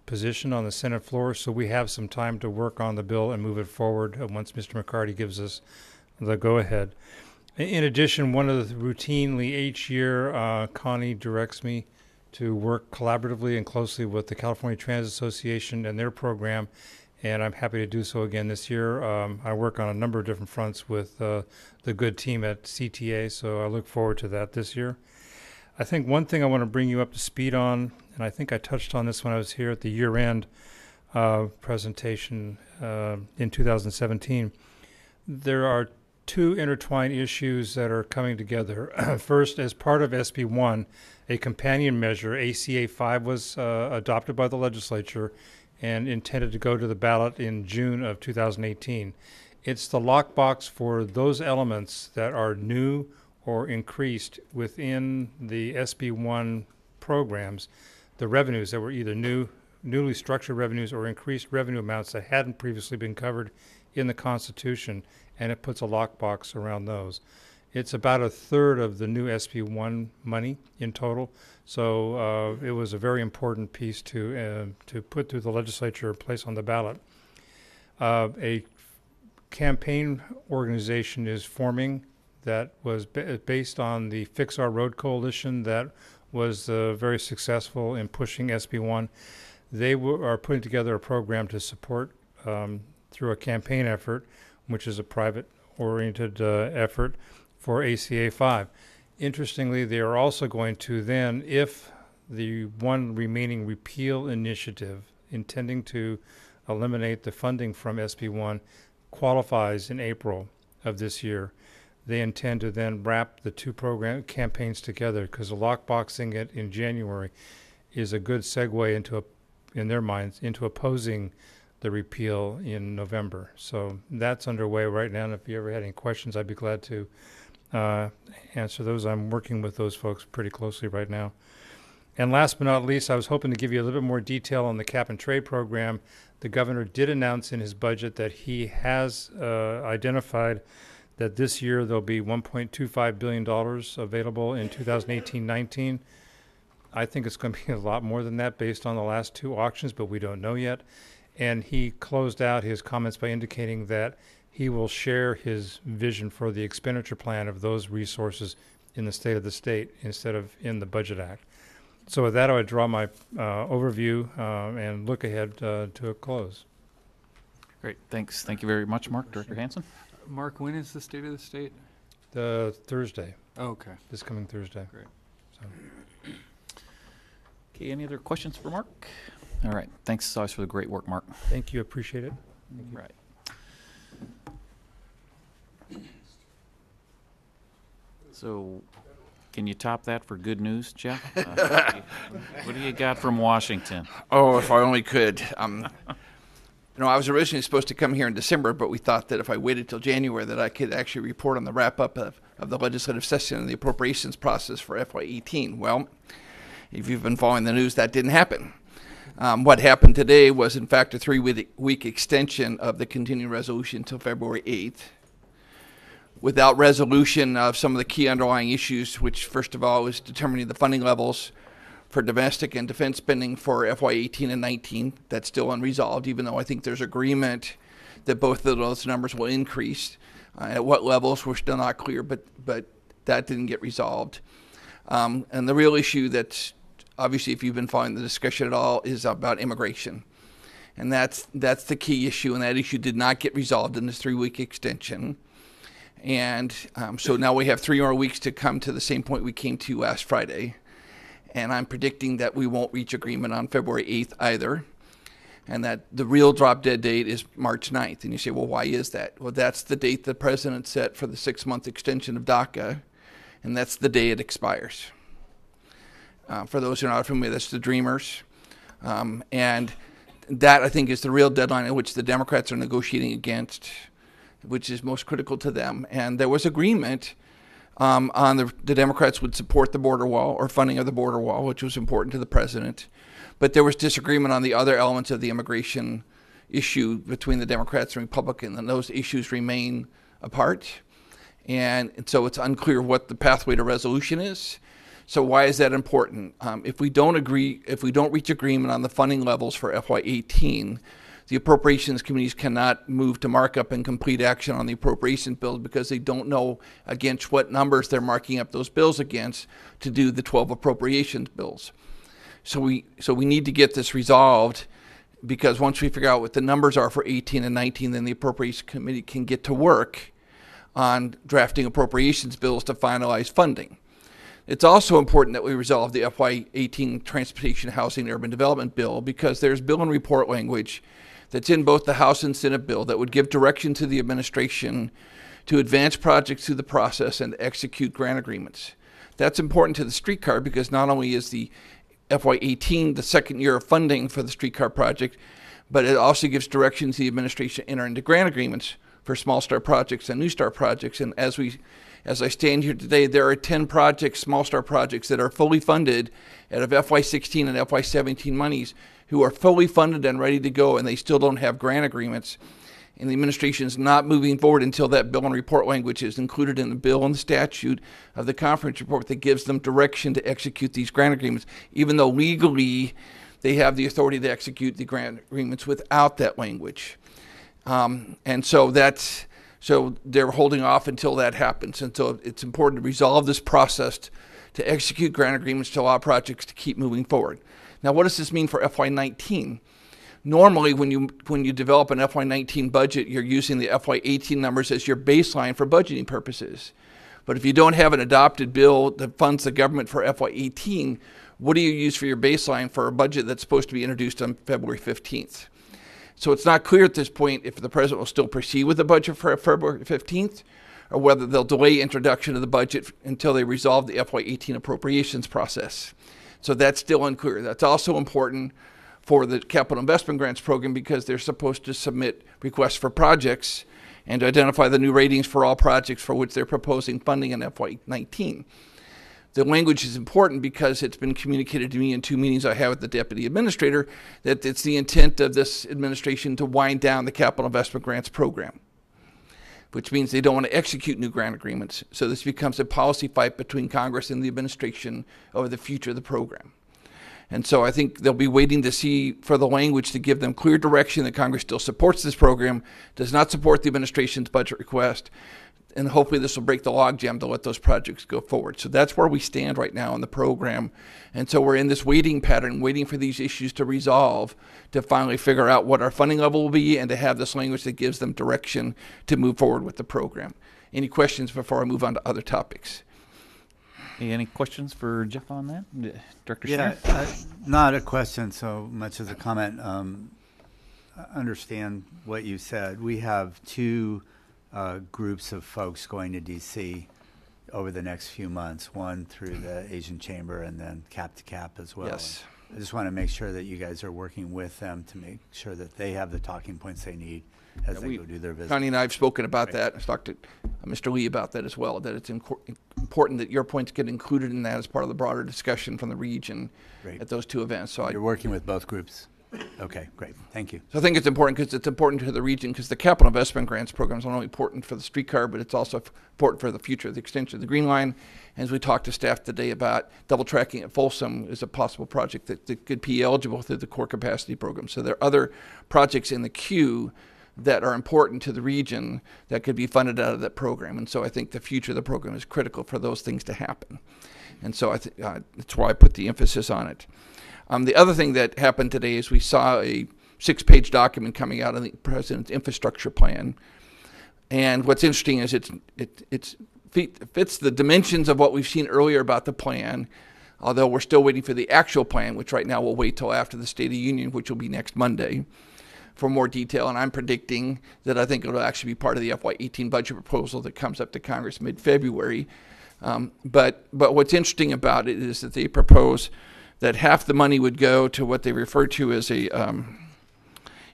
position on the Senate floor, so we have some time to work on the bill and move it forward once Mr. McCarty gives us the go-ahead. In addition, one of the routinely each year, Connie directs me to work collaboratively and closely with the California Transit Association and their program, and I'm happy to do so again this year. I work on a number of different fronts with the good team at CTA, so I look forward to that this year. I think one thing I want to bring you up to speed on, and I think I touched on this when I was here at the year-end presentation in 2017, there are two intertwined issues that are coming together. First, as part of SB 1, a companion measure, ACA 5, was adopted by the legislature and intended to go to the ballot in June of 2018. It's the lockbox for those elements that are new or increased within the SB 1 programs, the revenues that were either newly structured revenues or increased revenue amounts that hadn't previously been covered in the Constitution, and it puts a lockbox around those. It's about a third of the new SB1 money in total. So it was a very important piece to put through the legislature and place on the ballot. A campaign organization is forming that was based on the Fix Our Road Coalition that was very successful in pushing SB1. They are putting together a program to support through a campaign effort, which is a private-oriented effort for ACA 5. Interestingly, they are also going to then, if the one remaining repeal initiative intending to eliminate the funding from SB1 qualifies in April of this year, they intend to then wrap the two program campaigns together, because lockboxing it in January is a good segue into, in their minds, into opposing the repeal in November. So that's underway right now, and if you ever had any questions, I'd be glad to answer those. I'm working with those folks pretty closely right now. And last but not least, I was hoping to give you a little bit more detail on the cap and trade program. The governor did announce in his budget that he has identified that this year there'll be $1.25 billion available in 2018-19. I think it's going to be a lot more than that based on the last two auctions, but we don't know yet. And he closed out his comments by indicating that he will share his vision for the expenditure plan of those resources in the state of the state instead of in the Budget Act. So with that, I would draw my overview and look ahead to a close. Great, thanks. Thank you very much, Mark. Director Hansen? Mark, when is the State of the State? The Thursday. Oh, okay. This coming Thursday. Great. So. Okay, any other questions for Mark? All right, thanks as always for the great work, Mark. Thank you, appreciate it. Right. So, can you top that for good news, Jeff? What do you got from Washington? Oh, if I only could. I was originally supposed to come here in December, but we thought that if I waited till January that I could actually report on the wrap-up of the legislative session and the appropriations process for FY18. Well, if you've been following the news, that didn't happen. What happened today was, in fact, a 3-week extension of the continuing resolution until February 8th. Without resolution of some of the key underlying issues, which first of all is determining the funding levels for domestic and defense spending for FY18 and 19. That's still unresolved, even though I think there's agreement that both of those numbers will increase. At what levels, we're still not clear, but that didn't get resolved. And the real issue that's, obviously, if you've been following the discussion at all, is about immigration. And that's the key issue, and that issue did not get resolved in this 3-week extension. And so now we have 3 more weeks to come to the same point we came to last Friday. And I'm predicting that we won't reach agreement on February 8th either, and that the real drop-dead date is March 9th. And you say, well, why is that? Well, that's the date the president set for the 6-month extension of DACA, and that's the day it expires. For those who are not familiar, that's the Dreamers. And that, I think, is the real deadline in which the Democrats are negotiating against, which is most critical to them. And there was agreement on the Democrats would support the border wall or funding of the border wall, which was important to the president. But there was disagreement on the other elements of the immigration issue between the Democrats and Republicans, and those issues remain apart. And so it's unclear what the pathway to resolution is. So why is that important? If we don't reach agreement on the funding levels for FY18, the appropriations committees cannot move to markup and complete action on the appropriation bills because they don't know against what numbers they're marking up those bills against to do the 12 appropriations bills. So we need to get this resolved, because once we figure out what the numbers are for 18 and 19, then the appropriations committee can get to work on drafting appropriations bills to finalize funding. It's also important that we resolve the FY18 Transportation, Housing, and Urban Development Bill, because there's bill and report language that's in both the House and Senate bill that would give direction to the administration to advance projects through the process and execute grant agreements. That's important to the streetcar, because not only is the FY18 the second year of funding for the streetcar project, but it also gives direction to the administration to enter into grant agreements for small star projects and new star projects. And as I stand here today, there are 10 projects, small star projects, that are fully funded out of FY16 and FY17 monies, who are fully funded and ready to go, and they still don't have grant agreements. and the administration is not moving forward until that bill and report language is included in the bill and the statute of the conference report that gives them direction to execute these grant agreements, even though legally they have the authority to execute the grant agreements without that language. And so they're holding off until that happens. And so it's important to resolve this process to execute grant agreements to allow projects to keep moving forward. Now, what does this mean for FY19? Normally, when you develop an FY19 budget, you're using the FY18 numbers as your baseline for budgeting purposes. But if you don't have an adopted bill that funds the government for FY18, what do you use for your baseline for a budget that's supposed to be introduced on February 15th? So it's not clear at this point if the president will still proceed with the budget for February 15th or whether they'll delay introduction of the budget until they resolve the FY18 appropriations process. So that's still unclear. That's also important for the capital investment grants program because they're supposed to submit requests for projects and to identify the new ratings for all projects for which they're proposing funding in FY19. The language is important because it's been communicated to me in 2 meetings I had with the deputy administrator that it's the intent of this administration to wind down the capital investment grants program, which means they don't want to execute new grant agreements. So this becomes a policy fight between Congress and the administration over the future of the program. And so I think they'll be waiting to see for the language to give them clear direction that Congress still supports this program, does not support the administration's budget request, and hopefully this will break the logjam to let those projects go forward. So that's where we stand right now in the program. And so we're in this waiting pattern, waiting for these issues to resolve, to finally figure out what our funding level will be and to have this language that gives them direction to move forward with the program. Any questions before I move on to other topics? Hey, any questions for Jeff on that? Director Yeah, not a question so much as a comment. I understand what you said. We have two groups of folks going to D.C. over the next few months, one through the Asian Chamber and then cap to cap as well. Yes. I just want to make sure that you guys are working with them to make sure that they have the talking points they need as they go do their business. Connie and I have spoken about that. I've talked to Mr. Lee about that as well, that it's important that your points get included in that as part of the broader discussion from the region at those two events. So you're working with both groups. Okay, great. Thank you. So I think it's important because it's important to the region because the capital investment grants program is not only important for the streetcar, but it's also important for the future of the extension of the Green Line. As we talked to staff today about double tracking at Folsom is a possible project that could be eligible through the core capacity program. So there are other projects in the queue that are important to the region that could be funded out of that program. And so I think the future of the program is critical for those things to happen. And so I think that's why I put the emphasis on it. The other thing that happened today is we saw a 6-page document coming out of the President's infrastructure plan. And what's interesting is it fits the dimensions of what we've seen earlier about the plan, although we're still waiting for the actual plan, which right now we'll wait till after the State of the Union, which will be next Monday, for more detail. And I'm predicting that I think it'll actually be part of the FY18 budget proposal that comes up to Congress mid-February. But what's interesting about it is that they propose that half the money would go to what they refer to as a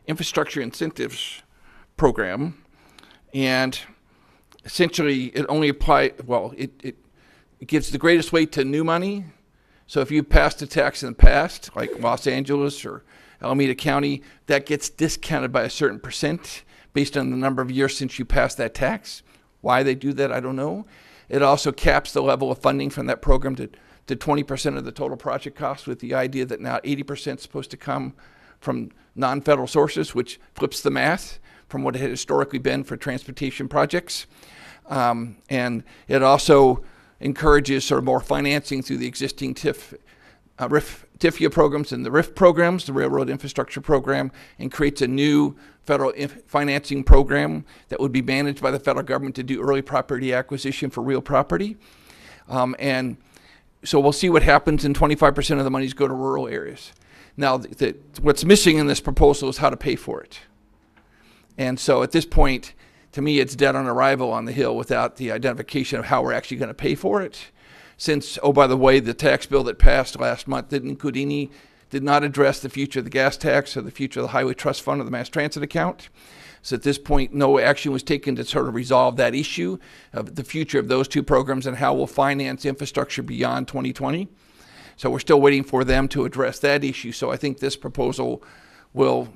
infrastructure incentives program, and essentially it only it gives the greatest weight to new money. So if you passed a tax in the past, like Los Angeles or Alameda County, that gets discounted by a certain percent based on the number of years since you passed that tax. Why they do that, I don't know. It also caps the level of funding from that program to 20% of the total project cost, with the idea that now 80% is supposed to come from non-federal sources, which flips the math from what it had historically been for transportation projects. And it also encourages sort of more financing through the existing TIFIA programs and the RIF programs, the Railroad Infrastructure Program, and creates a new federal financing program that would be managed by the federal government to do early property acquisition for real property. And so we'll see what happens, and 25% of the monies go to rural areas. Now, what's missing in this proposal is how to pay for it. And so at this point, to me, it's dead on arrival on the Hill without the identification of how we're actually going to pay for it. Since, oh, by the way, the tax bill that passed last month did not address the future of the gas tax or the future of the Highway Trust Fund or the Mass Transit account. So at this point, no action was taken to sort of resolve that issue of the future of those two programs and how we'll finance infrastructure beyond 2020. So we're still waiting for them to address that issue. So I think this proposal will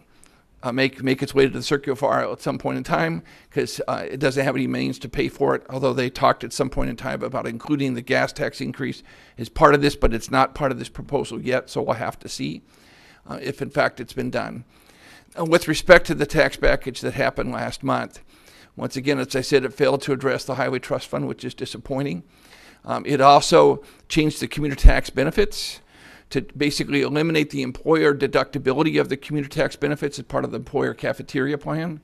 make its way to the circular file at some point in time, because it doesn't have any means to pay for it, although they talked at some point in time about including the gas tax increase as part of this, but it's not part of this proposal yet, so we'll have to see if in fact it's been done. With respect to the tax package that happened last month, once again, as I said, it failed to address the Highway Trust Fund, which is disappointing. It also changed the commuter tax benefits to basically eliminate the employer deductibility of the commuter tax benefits as part of the employer cafeteria plan.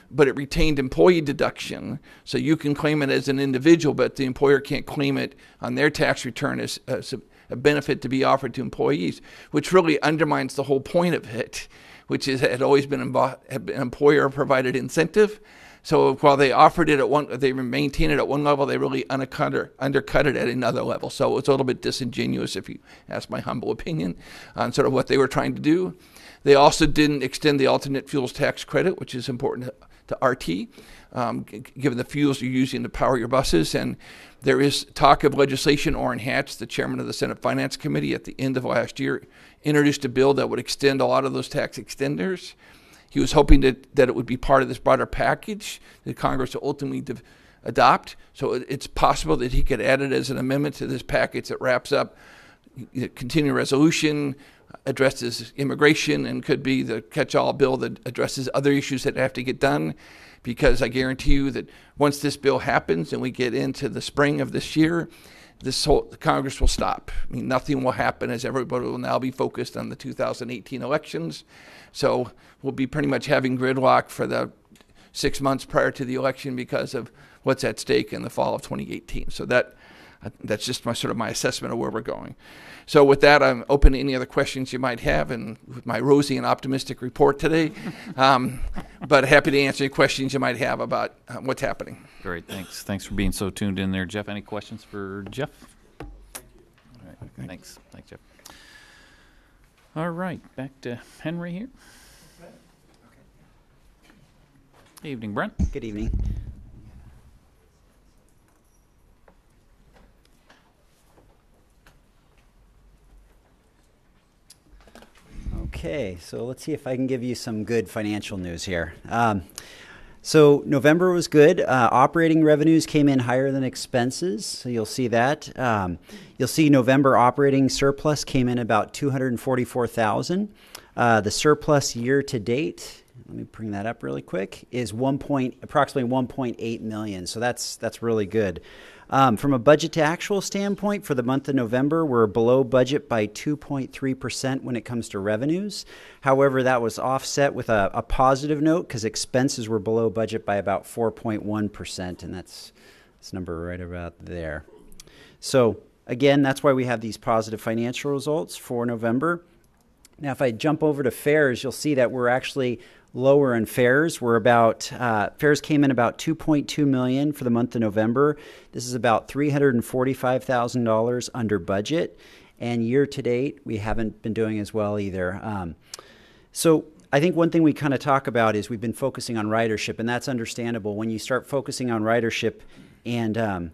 But it retained employee deduction, so you can claim it as an individual, but the employer can't claim it on their tax return as a benefit to be offered to employees, which really undermines the whole point of it, which is it had always been an employer-provided incentive. So while they offered it at one, they maintained it at one level, they really undercut it at another level. So it's a little bit disingenuous, if you ask my humble opinion, on sort of what they were trying to do. They also didn't extend the alternate fuels tax credit, which is important to RT, given the fuels you're using to power your buses. And there is talk of legislation. Orrin Hatch, the chairman of the Senate Finance Committee, at the end of last year, introduced a bill that would extend a lot of those tax extenders. He was hoping that it would be part of this broader package that Congress will ultimately adopt. So it's possible that he could add it as an amendment to this package that wraps up continuing resolution, addresses immigration, and could be the catch-all bill that addresses other issues that have to get done. Because I guarantee you that once this bill happens and we get into the spring of this year, Congress will stop. I mean, nothing will happen, as everybody will now be focused on the 2018 elections. So we'll be pretty much having gridlock for the 6 months prior to the election because of what's at stake in the fall of 2018. So that's just my assessment of where we're going. So with that, I'm open to any other questions you might have, and with my rosy and optimistic report today, but happy to answer any questions you might have about what's happening. Great, thanks. Thanks for being so tuned in there, Jeff. Any questions for Jeff? All right, thanks, Jeff. All right, back to Henry here. Evening, Brent. Good evening. Okay, so let's see if I can give you some good financial news here. So November was good. Operating revenues came in higher than expenses, so you'll see that. You'll see November operating surplus came in about $244,000. The surplus year to date, let me bring that up really quick, is approximately $1.8 million. So that's really good. From a budget to actual standpoint, for the month of November, we're below budget by 2.3% when it comes to revenues. However, that was offset with a positive note because expenses were below budget by about 4.1%, and that's this number right about there. So again, that's why we have these positive financial results for November. Now, if I jump over to fares, you'll see that we're actually lower in fares. Fares came in about $2.2 million for the month of November. This is about $345,000 under budget. And year to date, we haven't been doing as well either. So I think one thing we kind of talk about is we've been focusing on ridership, and that's understandable. When you start focusing on ridership and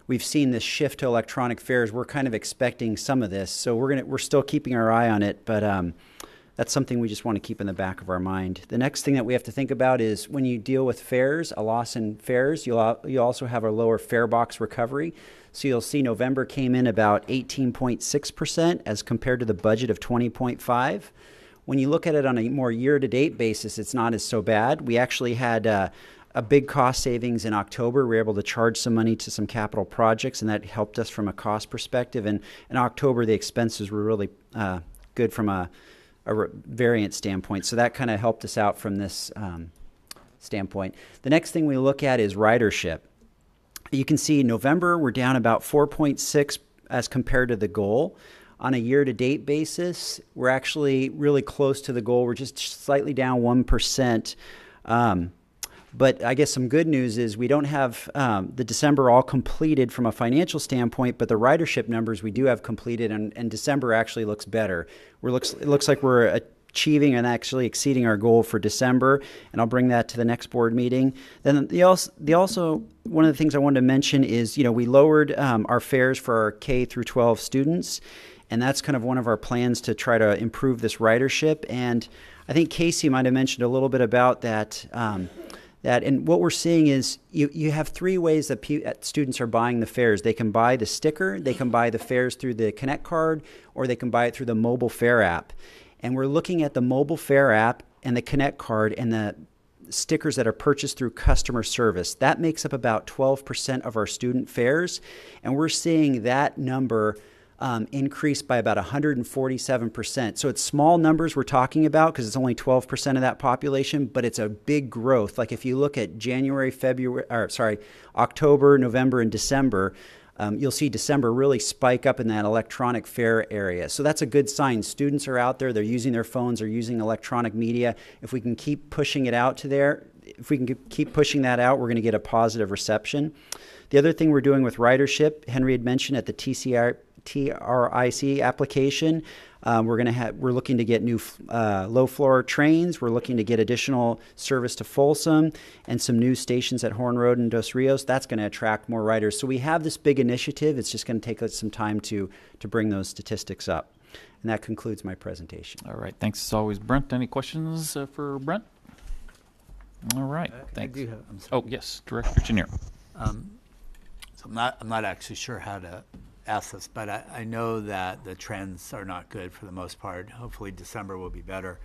we've seen this shift to electronic fares, we're kind of expecting some of this. So we're still keeping our eye on it, but that's something we just want to keep in the back of our mind. The next thing that we have to think about is when you deal with fares, a loss in fares, you also have a lower fare box recovery. So you'll see November came in about 18.6% as compared to the budget of 20.5%. When you look at it on a more year-to-date basis, it's not as so bad. We actually had a big cost savings in October. We were able to charge some money to some capital projects, and that helped us from a cost perspective. And in October, the expenses were really good from a variance standpoint. So that kind of helped us out from this standpoint. The next thing we look at is ridership. You can see November, we're down about 4.6 as compared to the goal. On a year-to-date basis, we're actually really close to the goal. We're just slightly down 1%. But I guess some good news is we don't have the December all completed from a financial standpoint, but the ridership numbers we do have completed, and December actually looks better. It looks like we're achieving and actually exceeding our goal for December, and I'll bring that to the next board meeting. Then also one of the things I wanted to mention is, we lowered our fares for our K through 12 students, And that's kind of one of our plans to try to improve this ridership. And I think Casey might have mentioned a little bit about that. And what we're seeing is you have three ways that students are buying the fares. They can buy the sticker, they can buy the fares through the Connect card, or they can buy it through the mobile fare app. And we're looking at the mobile fare app and the Connect card and the stickers that are purchased through customer service. That makes up about 12% of our student fares. And we're seeing that number increased by about 147%. So it's small numbers we're talking about because it's only 12% of that population, but it's a big growth. Like if you look at October, November, and December, you'll see December really spike up in that electronic fare area. So that's a good sign. Students are out there, they're using their phones, they're using electronic media. If we can keep pushing it out to there, if we can keep pushing that out, we're going to get a positive reception. The other thing we're doing with ridership, Henry had mentioned at the TRIC application, we're looking to get new low floor trains. We're looking to get additional service to Folsom and some new stations at Horn Road and Dos Rios. That's going to attract more riders. So we have this big initiative. It's just going to take us some time to bring those statistics up. And that concludes my presentation. All right. Thanks as always, Brent. Any questions for Brent? All right. Thanks. I do have, oh, yes, Director Chenier. So I'm not actually sure how to ask this, but I know that the trends are not good for the most part. Hopefully December will be better.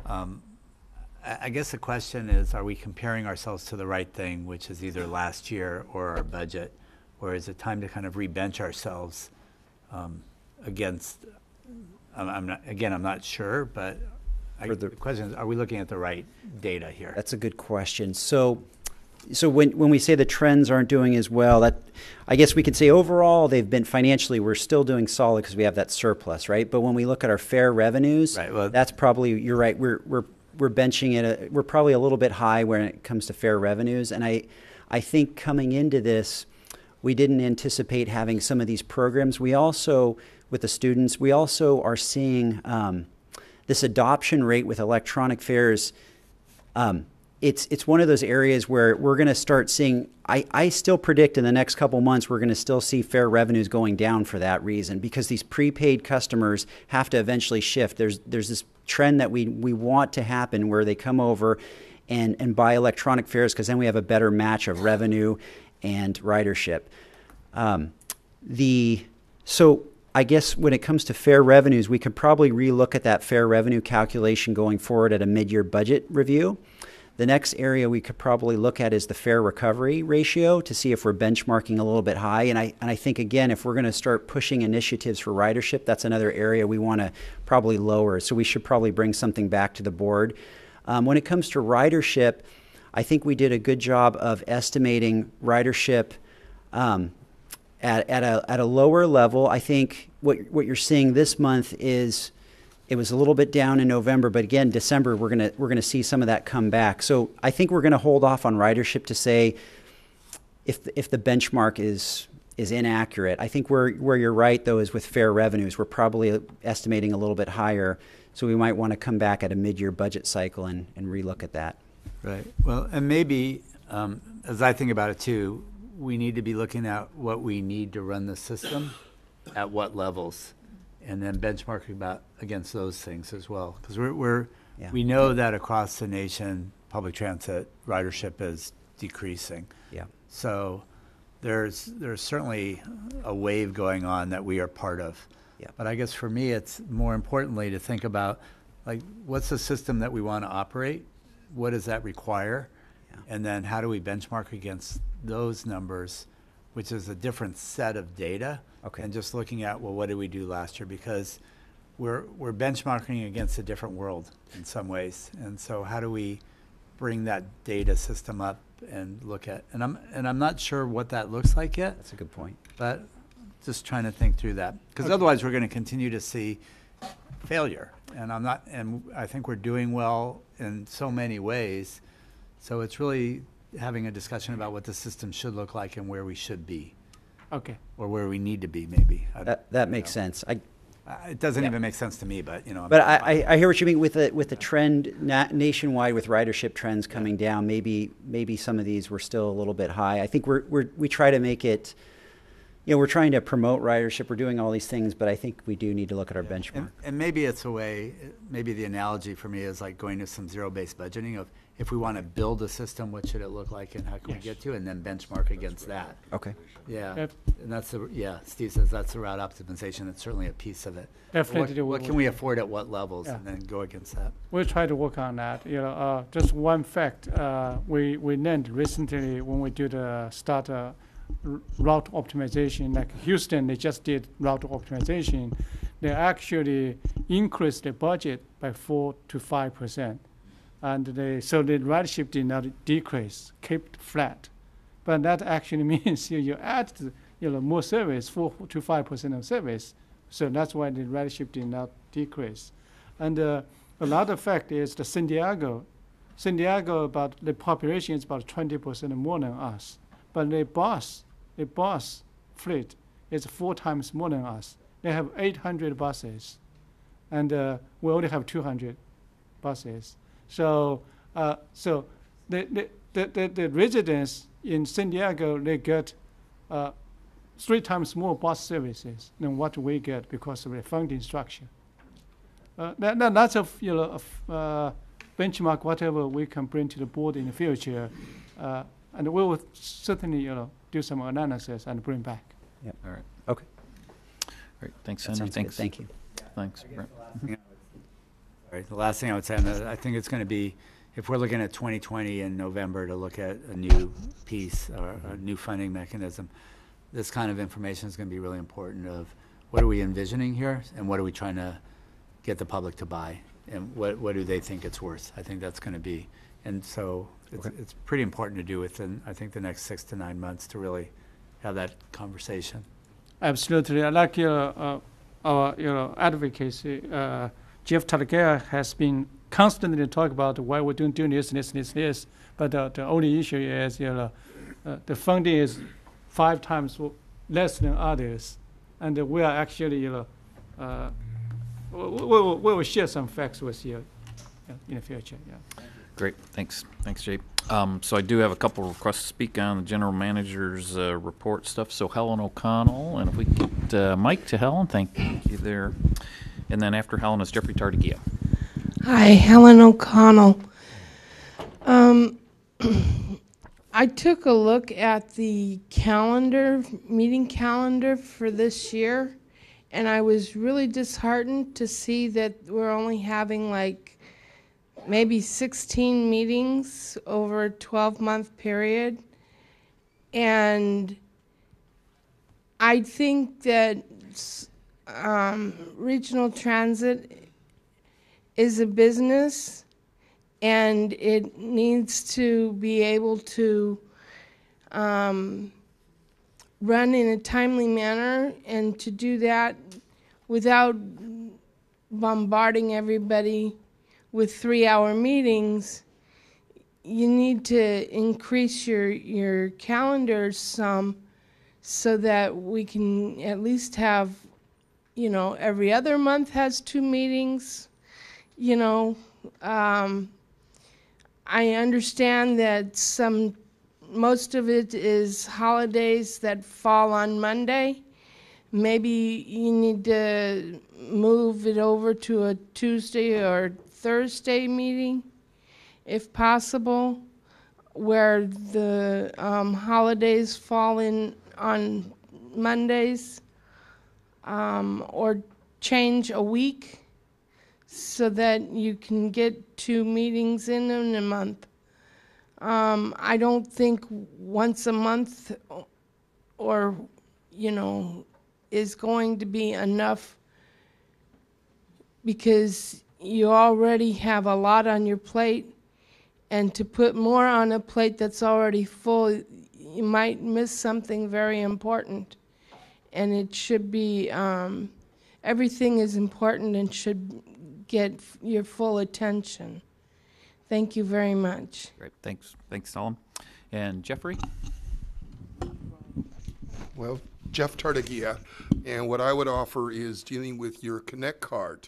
I guess the question is, are we comparing ourselves to the right thing, which is either last year or our budget, or is it time to kind of re-bench ourselves against, I'm not sure, but the question is, are we looking at the right data here? That's a good question. So when we say the trends aren't doing as well, that I guess we could say overall they've been financially we're still doing solid because we have that surplus, right? But when we look at our fare revenues, right, well, that's probably, you're right. We're benching it. We're probably a little bit high when it comes to fare revenues, and I think coming into this, we didn't anticipate having some of these programs. We also, with the students, we also are seeing this adoption rate with electronic fares. It's one of those areas where we're going to start seeing, I still predict in the next couple months we're going to still see fare revenues going down for that reason, because these prepaid customers have to eventually shift. There's this trend that we want to happen where they come over and buy electronic fares, because then we have a better match of revenue and ridership. So I guess when it comes to fare revenues, we could probably relook at that fare revenue calculation going forward at a mid-year budget review. The next area we could probably look at is the fare recovery ratio to see if we're benchmarking a little bit high. And I think, again, if we're going to start pushing initiatives for ridership, that's another area we want to probably lower. So we should probably bring something back to the board. When it comes to ridership, I think we did a good job of estimating ridership at a lower level. I think what you're seeing this month is it was a little bit down in November, but again, December we're gonna see some of that come back. So I think we're gonna hold off on ridership to say if the benchmark is inaccurate. I think where you're right though is with fare revenues. We're probably estimating a little bit higher, so we might want to come back at a mid-year budget cycle and relook at that. Right. Well, and maybe as I think about it too, we need to be looking at what we need to run the system at what levels, and then benchmarking against those things as well. Because we know that across the nation, public transit ridership is decreasing. Yeah. So there's certainly a wave going on that we are part of. Yeah. But I guess for me, it's more importantly to think about, like, what's the system that we want to operate? What does that require? Yeah. And then how do we benchmark against those numbers, which is a different set of data. Okay. And just looking at, well, what did we do last year? Because we're benchmarking against a different world in some ways. And so how do we bring that data system up and look at, and I'm not sure what that looks like yet. That's a good point. But just trying to think through that. Because otherwise we're going to continue to see failure. And I think we're doing well in so many ways. So it's really having a discussion about what the system should look like and where we should be. Okay. Or where we need to be, maybe. That makes sense. It doesn't even make sense to me, but But I hear what you mean with the trend nationwide with ridership trends coming down. Maybe some of these were still a little bit high. I think we try to make it we're trying to promote ridership. We're doing all these things, but I think we do need to look at our benchmark. And maybe it's a way, maybe the analogy for me is like going to some zero-based budgeting of if we want to build a system, what should it look like and how can we get to, and then benchmark against that. Okay. Yeah. Yep. And that's Steve says that's the route optimization. That's certainly a piece of it. Definitely. What can we afford at what levels, Yeah. and then go against that. We'll try to work on that. Just one fact, we learned recently when we did start route optimization, like Houston, they just did route optimization. They actually increased the budget by 4 to 5%. And so the ridership did not decrease, kept flat. But that actually means you add more service, 4 to 5% of service. So that's why the ridership did not decrease. And another fact is the San Diego, about the population is about 20% more than us. But the bus fleet is 4 times more than us. They have 800 buses, and we only have 200 buses. So, the residents in San Diego, they get 3 times more bus services than what we get because of the funding structure. That's a benchmark, whatever we can bring to the board in the future, and we will certainly do some analysis and bring back. Yep. All right. Okay. All right. Thanks, That Henry. sounds good. Thanks. Thank you. Thanks, Brent. All right, the last thing I would say, and I think it's going to be, if we're looking at 2020 in November to look at a new piece or a new funding mechanism, this kind of information is going to be really important of what are we envisioning here and what are we trying to get the public to buy and what do they think it's worth. I think that's going to be, and so it's pretty important to do within, I think, the next 6 to 9 months to really have that conversation. Absolutely. I like our advocacy. Jeff Talagea has been constantly talking about why we're doing this. But the only issue is, the funding is 5 times less than others, and we are actually, we will share some facts with you in the future. Yeah. Great. Thanks, Jay. So I do have a couple requests to speak on the general manager's report stuff. So Helen O'Connell, and if we could get Mike to Helen, thank you there. And then after Helen is Jeffrey Tardigia. Hi, Helen O'Connell. I took a look at the meeting calendar for this year, and I was really disheartened to see that we're only having like maybe 16 meetings over a 12-month period. And I think that regional transit is a business, and it needs to be able to run in a timely manner, and to do that without bombarding everybody with 3-hour meetings, you need to increase your calendars some so that we can at least have, every other month has 2 meetings. I understand that most of it is holidays that fall on Monday. Maybe you need to move it over to a Tuesday or Thursday meeting, if possible, where the holidays fall in on Mondays, or change a week so that you can get 2 meetings in a month. I don't think once a month or, is going to be enough, because you already have a lot on your plate, and to put more on a plate that's already full, you might miss something very important. And it should be, everything is important and should get your full attention. Thank you very much. Great. Thanks, Helen. And Jeffrey? Well, Jeff Tardigia, and what I would offer is dealing with your Connect card.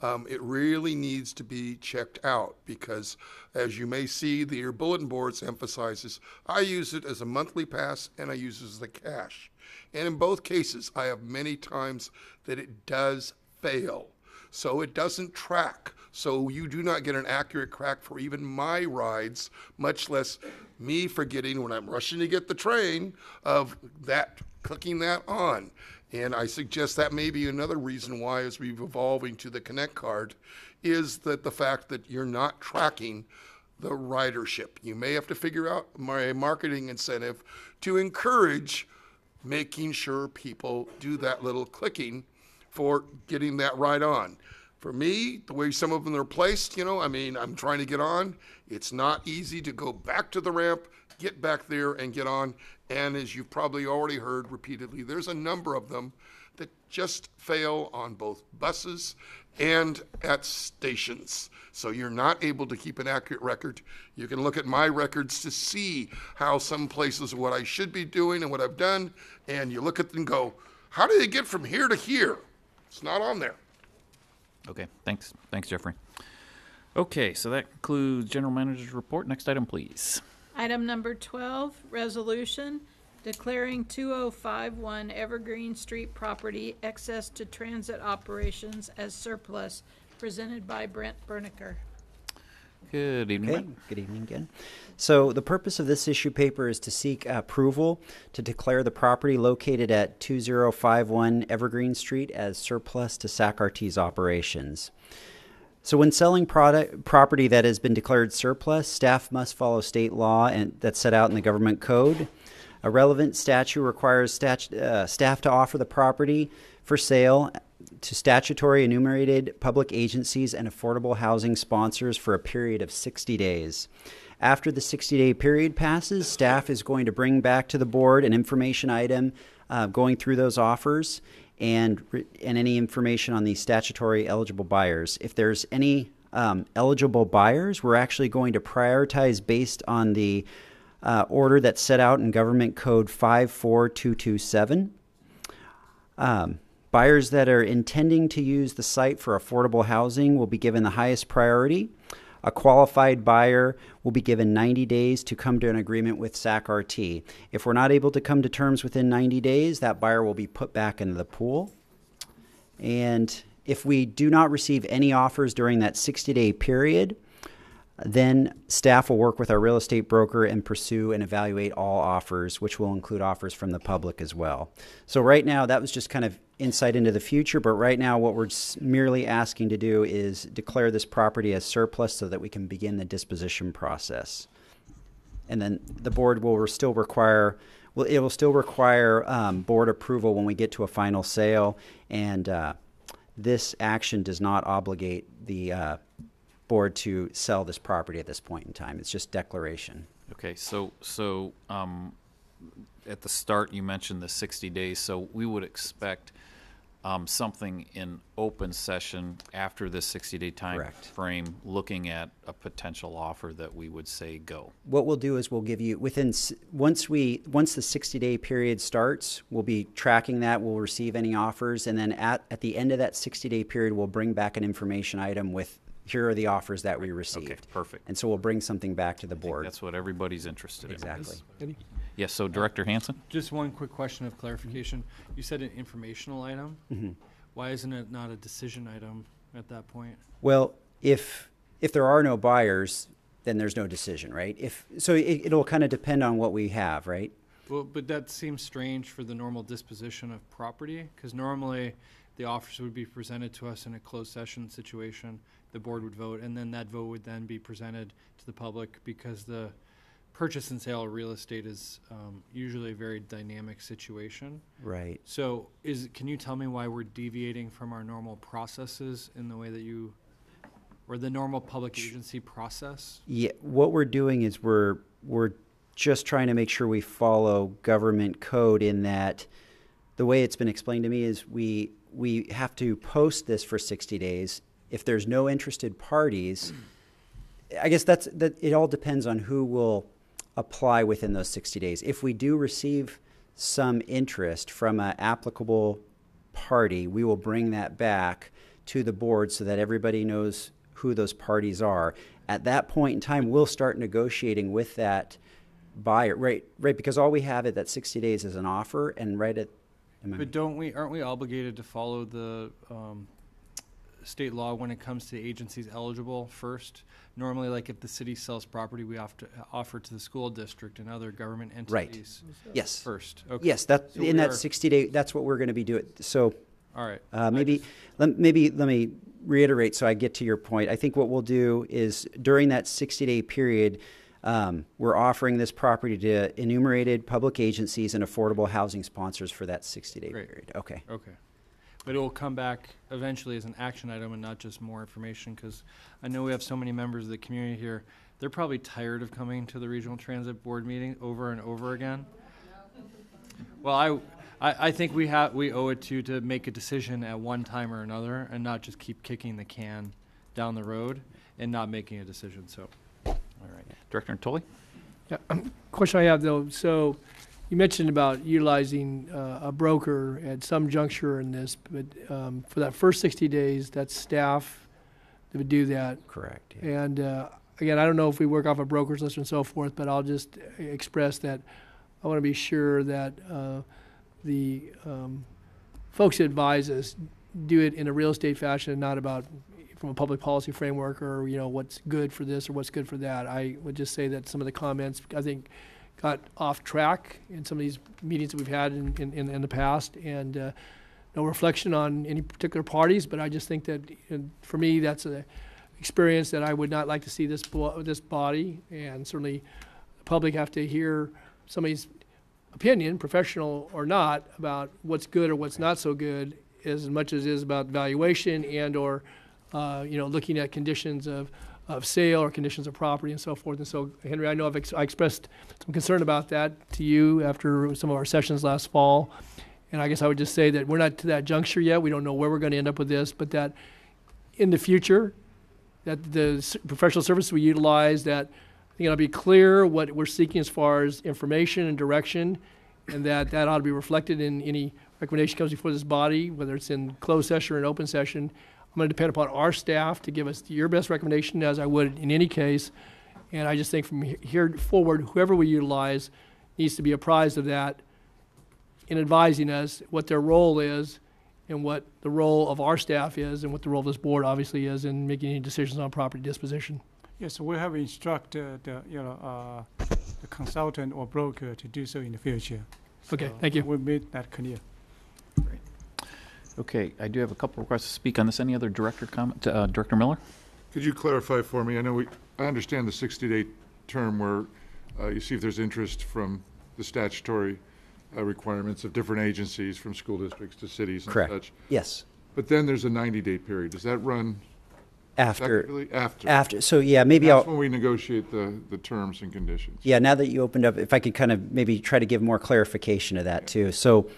It really needs to be checked out because, as you may see, your bulletin boards emphasizes, I use it as a monthly pass and I use it as the cash. And in both cases, I have many times that it does fail. So it doesn't track. So you do not get an accurate track for even my rides, much less me forgetting when I'm rushing to get the train of that, clicking that on. And I suggest that may be another reason why, as we're evolving to the Connect card, is that the fact that you're not tracking the ridership. You may have to figure out a marketing incentive to encourage making sure people do that little clicking for getting that ride on. For me, the way some of them are placed, I'm trying to get on. It's not easy to go back to the ramp, get back there and get on. And as you've probably already heard repeatedly, there's a number of them that just fail on both buses and at stations. So you're not able to keep an accurate record. You can look at my records to see how some places, what I should be doing and what I've done, and you look at them and go, how do they get from here to here? It's not on there. Okay, thanks. Thanks, Jeffrey. Okay, so that concludes General Manager's report. Next item, please. Item number 12, resolution declaring 2051 Evergreen Street property access to transit operations as surplus, presented by Brent Berniker. Good evening. Okay, good evening again. So the purpose of this issue paper is to seek approval to declare the property located at 2051 Evergreen Street as surplus to SAC-RT's operations. So when selling property that has been declared surplus, staff must follow state law that's set out in the government code. A relevant statute requires staff to offer the property for sale to statutory enumerated public agencies and affordable housing sponsors for a period of 60 days. After the 60-day period passes, staff is going to bring back to the board an information item going through those offers and any information on the statutory eligible buyers. If there's any eligible buyers, we're actually going to prioritize based on the order that's set out in Government Code 54227. Buyers that are intending to use the site for affordable housing will be given the highest priority. A qualified buyer will be given 90 days to come to an agreement with SAC-RT. If we're not able to come to terms within 90 days, that buyer will be put back into the pool. And if we do not receive any offers during that 60-day period, then staff will work with our real estate broker and pursue and evaluate all offers, which will include offers from the public as well. So right now, that was just kind of insight into the future, but right now what we're merely asking to do is declare this property as surplus so that we can begin the disposition process. And then the board will still require, it will still require board approval when we get to a final sale, and this action does not obligate the board to sell this property at this point in time. It's just declaration. Okay, so at the start you mentioned the 60 days, so we would expect something in open session after the 60-day time frame, looking at a potential offer that we would say go. What we'll do is we'll give you once the 60-day period starts, we'll be tracking that. We'll receive any offers, and then at the end of that 60-day period, we'll bring back an information item with here are the offers that we received. Okay, perfect. And so we'll bring something back to the board. That's what everybody's interested in. Exactly. Yes, so Director Hansen? Just one quick question of clarification. You said an informational item. Mm-hmm. Why isn't it not a decision item at that point? Well, if there are no buyers, then there's no decision, right? It'll kind of depend on what we have, right? Well, but that seems strange for the normal disposition of property, because normally the offers would be presented to us in a closed session situation. The board would vote, and then that vote would then be presented to the public, because the purchase and sale of real estate is usually a very dynamic situation. Right. So can you tell me why we're deviating from our normal processes in the way that or the normal public agency process? Yeah, what we're doing is we're just trying to make sure we follow government code, in that the way it's been explained to me is we have to post this for 60 days. If there's no interested parties, I guess that it all depends on who will apply within those 60 days. If we do receive some interest from an applicable party, we will bring that back to the board so that everybody knows who those parties are. At that point in time, we'll start negotiating with that buyer, right? Because all we have at that 60 days is an offer, and right at. But aren't we obligated to follow the state law when it comes to agencies eligible first? Normally, like if the city sells property, we have to offer to the school district and other government entities. Right. Yes. First. Okay. Yes. That so in that 60-day. That's what we're going to be doing. So. All right. Maybe let me reiterate so I get to your point. I think what we'll do is during that 60-day period, we're offering this property to enumerated public agencies and affordable housing sponsors for that 60-day period. Okay. Okay. But it will come back eventually as an action item and not just more information, because I know we have so many members of the community here. They're probably tired of coming to the Regional Transit Board meeting over and over again. Well, I think we owe it to make a decision at one time or another and not just keep kicking the can down the road and not making a decision. So, all right, Director Natoli. Yeah, question I have though. So, you mentioned about utilizing a broker at some juncture in this, but for that first 60 days, that's staff that would do that. Correct. Yeah. And again, I don't know if we work off a broker's list and so forth, but I'll just express that I want to be sure that the folks that advise us do it in a real estate fashion and not about from a public policy framework or, what's good for this or what's good for that. I would just say that some of the comments, I think, got off track in some of these meetings that we've had in the past, and no reflection on any particular parties, but I just think that for me that's an experience that I would not like to see this body, and certainly the public have to hear somebody's opinion, professional or not, about what's good or what's not so good, as much as it is about valuation and or looking at conditions of sale or conditions of property and so forth. And so, Henry, I know I expressed some concern about that to you after some of our sessions last fall, and I guess I would just say that we're not to that juncture yet. We don't know where we're going to end up with this, but that in the future, that the professional services we utilize, that it'll be clear what we're seeking as far as information and direction, and that ought to be reflected in any recommendation comes before this body, whether it's in closed session or an open session. I'm going to depend upon our staff to give us your best recommendation, as I would in any case. And I just think from here forward, whoever we utilize needs to be apprised of that in advising us what their role is and what the role of our staff is and what the role of this board obviously is in making any decisions on property disposition. Yes, we have instructed the consultant or broker to do so in the future. Okay, thank you. We'll make that clear. Great. Okay, I do have a couple requests to speak on this. Any other director comment? Director Miller? Could you clarify for me? I understand the 60-day term where you see if there's interest from the statutory requirements of different agencies, from school districts to cities and Correct. such. Yes. But then there's a 90-day period. Does that run after? After. So yeah, maybe That's when we negotiate the terms and conditions. Yeah, now that you opened up, if I could kind of maybe try to give more clarification to that too. So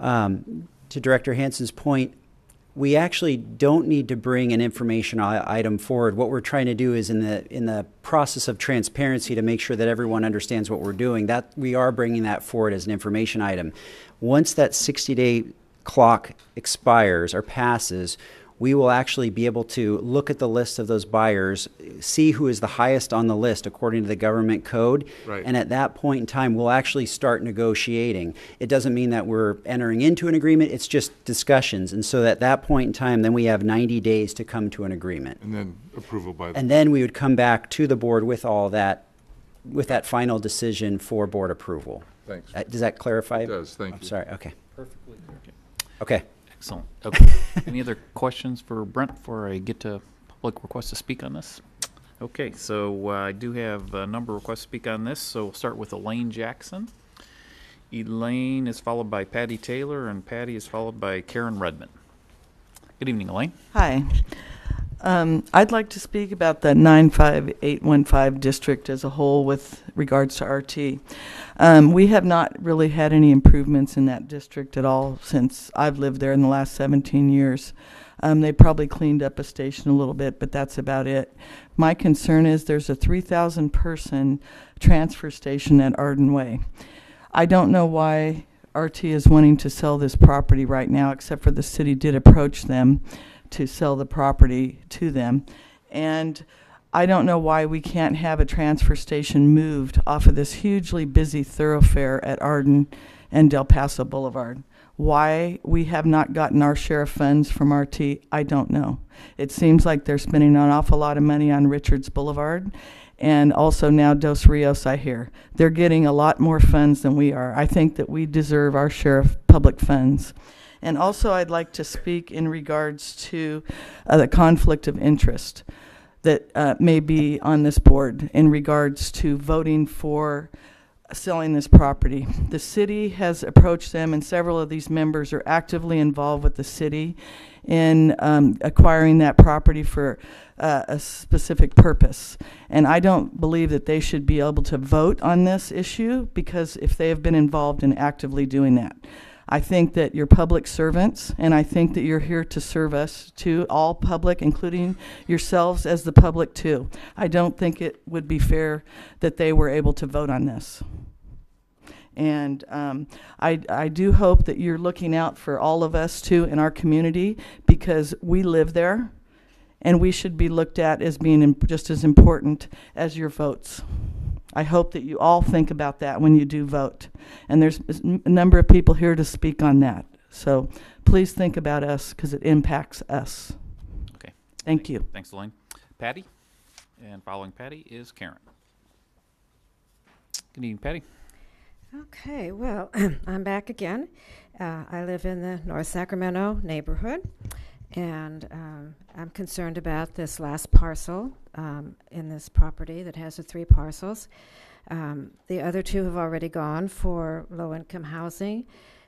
to Director Hansen's point, we actually don't need to bring an information item forward. What we're trying to do is in the process of transparency to make sure that everyone understands what we're doing, that we are bringing that forward as an information item. Once that 60-day clock expires or passes, we will actually be able to look at the list of those buyers, see who is the highest on the list according to the government code, right. And at that point in time, we'll actually start negotiating. It doesn't mean that we're entering into an agreement, it's just discussions. And so at that point in time, then we have 90 days to come to an agreement. And then approval by the And then we would come back to the board with all that, with that final decision for board approval. Thanks. Does that clarify? It does, thank you. I'm sorry, okay. Perfectly. Okay. Excellent. Okay. Any other questions for Brent before I get to public requests to speak on this? Okay, so I do have a number of requests to speak on this, so we'll start with Elaine Jackson. Elaine is followed by Patty Taylor, and Patty is followed by Karen Redmond. Good evening, Elaine. Hi. I'd like to speak about the 95815 district as a whole with regards to RT. We have not really had any improvements in that district at all since I've lived there in the last 17 years. They probably cleaned up a station a little bit, but that's about it. My concern is there's a 3,000 person transfer station at Arden Way. I don't know why RT is wanting to sell this property right now, except for the city did approach them to sell the property to them. And I don't know why we can't have a transfer station moved off of this hugely busy thoroughfare at Arden and Del Paso Boulevard. Why we have not gotten our share of funds from RT, I don't know. It seems like they're spending an awful lot of money on Richards Boulevard, and also now Dos Rios, I hear. They're getting a lot more funds than we are. I think that we deserve our share of public funds. And also I'd like to speak in regards to the conflict of interest that may be on this board in regards to voting for selling this property. The city has approached them, and several of these members are actively involved with the city in acquiring that property for a specific purpose. And I don't believe that they should be able to vote on this issue, because if they have been involved in actively doing that. I think that you're public servants, and I think that you're here to serve us too, all public, including yourselves as the public too. I don't think it would be fair that they were able to vote on this. And I do hope that you're looking out for all of us too in our community, because we live there, and we should be looked at as being just as important as your votes. I hope that you all think about that when you do vote. And there's a number of people here to speak on that. So please think about us, because it impacts us. Okay. Thank you. Thanks, Elaine. Patty? And following Patty is Karen. Good evening, Patty. Okay, well, I'm back again. I live in the North Sacramento neighborhood, and I'm concerned about this last parcel in this property that has the 3 parcels. The other 2 have already gone for low-income housing,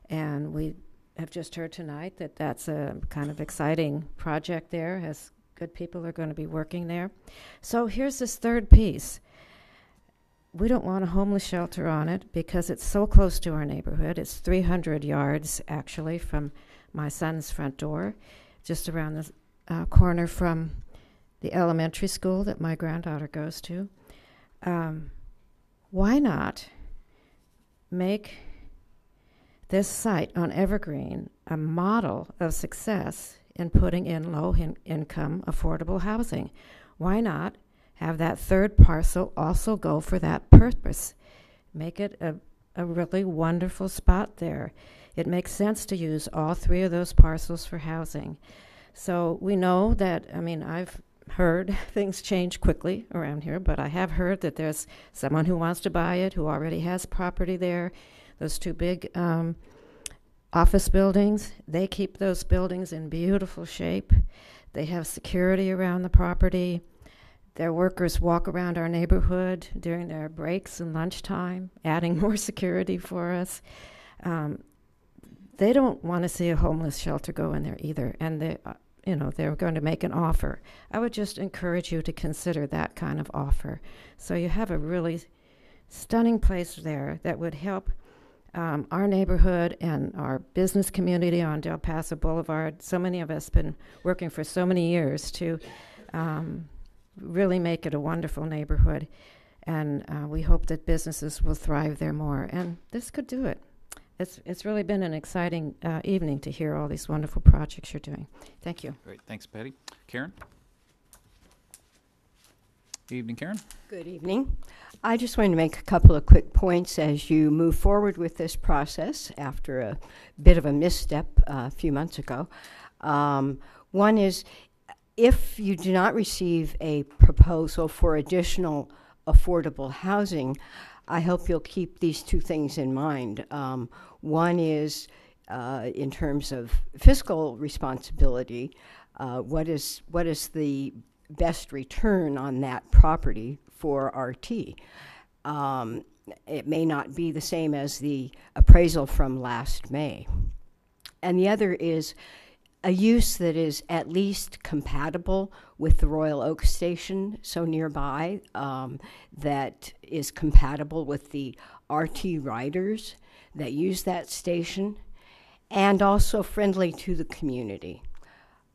and we have just heard tonight that that's a kind of exciting project there, as good people are going to be working there. So here's this third piece. We don't want a homeless shelter on it because it's so close to our neighborhood. It's 300 yards, actually, from my son's front door, just around the corner from the elementary school that my granddaughter goes to. Why not make this site on Evergreen a model of success in putting in low-income affordable housing? Why not have that third parcel also go for that purpose? Make it a really wonderful spot there. It makes sense to use all 3 of those parcels for housing. So we know that, I mean, I've heard things change quickly around here, but I have heard that there's someone who wants to buy it, who already has property there. Those 2 big office buildings, they keep those buildings in beautiful shape. They have security around the property. Their workers walk around our neighborhood during their breaks and lunchtime, adding more security for us. They don't want to see a homeless shelter go in there either, and they're going to make an offer. I would just encourage you to consider that kind of offer. So you have a really stunning place there that would help our neighborhood and our business community on Del Paso Boulevard. So many of us have been working for so many years to really make it a wonderful neighborhood, and we hope that businesses will thrive there more, and this could do it. It's really been an exciting evening to hear all these wonderful projects you're doing. Thank you. Great. Thanks, Patty. Karen? Good evening, Karen. Good evening. I just wanted to make a couple of quick points as you move forward with this process after a bit of a misstep a few months ago. One is, if you do not receive a proposal for additional affordable housing, I hope you'll keep these 2 things in mind. One is in terms of fiscal responsibility, what is the best return on that property for RT? It may not be the same as the appraisal from last May. And the other is a use that is at least compatible with the Royal Oak Station so nearby, that is compatible with the RT riders that use that station, and also friendly to the community.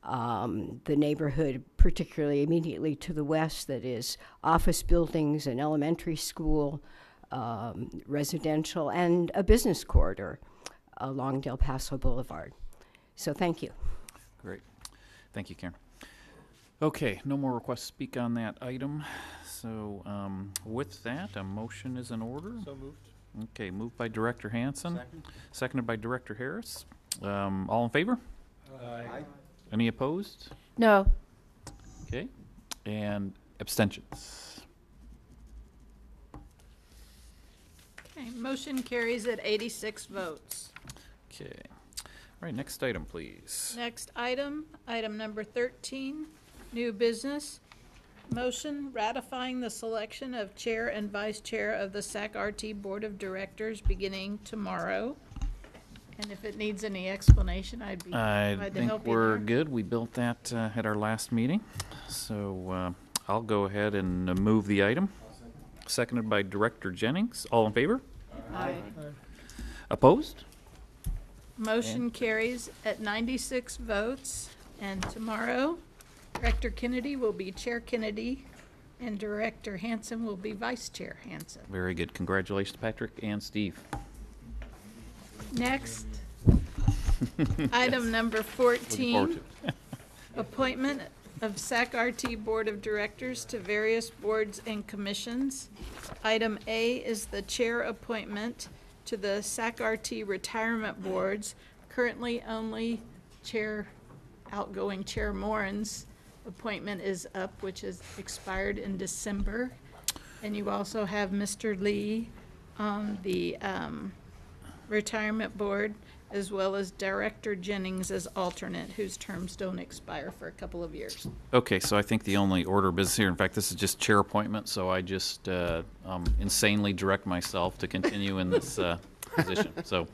The neighborhood, particularly immediately to the west, that is office buildings, an elementary school, residential, and a business corridor. along Del Paso Boulevard. So thank you. Great. Thank you, Karen. Okay, no more requests to speak on that item. So with that, a motion is in order. So moved. Okay, moved by Director Hansen. Second. Seconded by Director Harris. All in favor? Aye. Any opposed? No. Okay. And abstentions? Okay, motion carries at 86 votes. Okay. All right, next item, please. Next item, item number 13, new business. Motion ratifying the selection of chair and vice chair of the SAC-RT Board of Directors beginning tomorrow. And if it needs any explanation, I'd be I glad to think help you we're there. good. We built that at our last meeting. So I'll go ahead and move the item. Seconded by Director Jennings. All in favor? Aye. Opposed? Motion carries at 96 votes. And tomorrow, Director Kennedy will be Chair Kennedy, and Director Hansen will be Vice Chair Hansen. Very good. Congratulations, Patrick and Steve. Next, item number Looking forward 14, to it. appointment of SAC-RT Board of Directors to various boards and commissions. Item A is the chair appointment to the SAC-RT retirement boards. Currently, only outgoing Chair Moran's appointment is up, which is expired in December. And you also have Mr. Lee on the retirement board, as well as Director Jennings as alternate, whose terms don't expire for a couple of years. Okay, so I think the only order of business here, in fact, this is just chair appointment, so I just insanely direct myself to continue in this position. So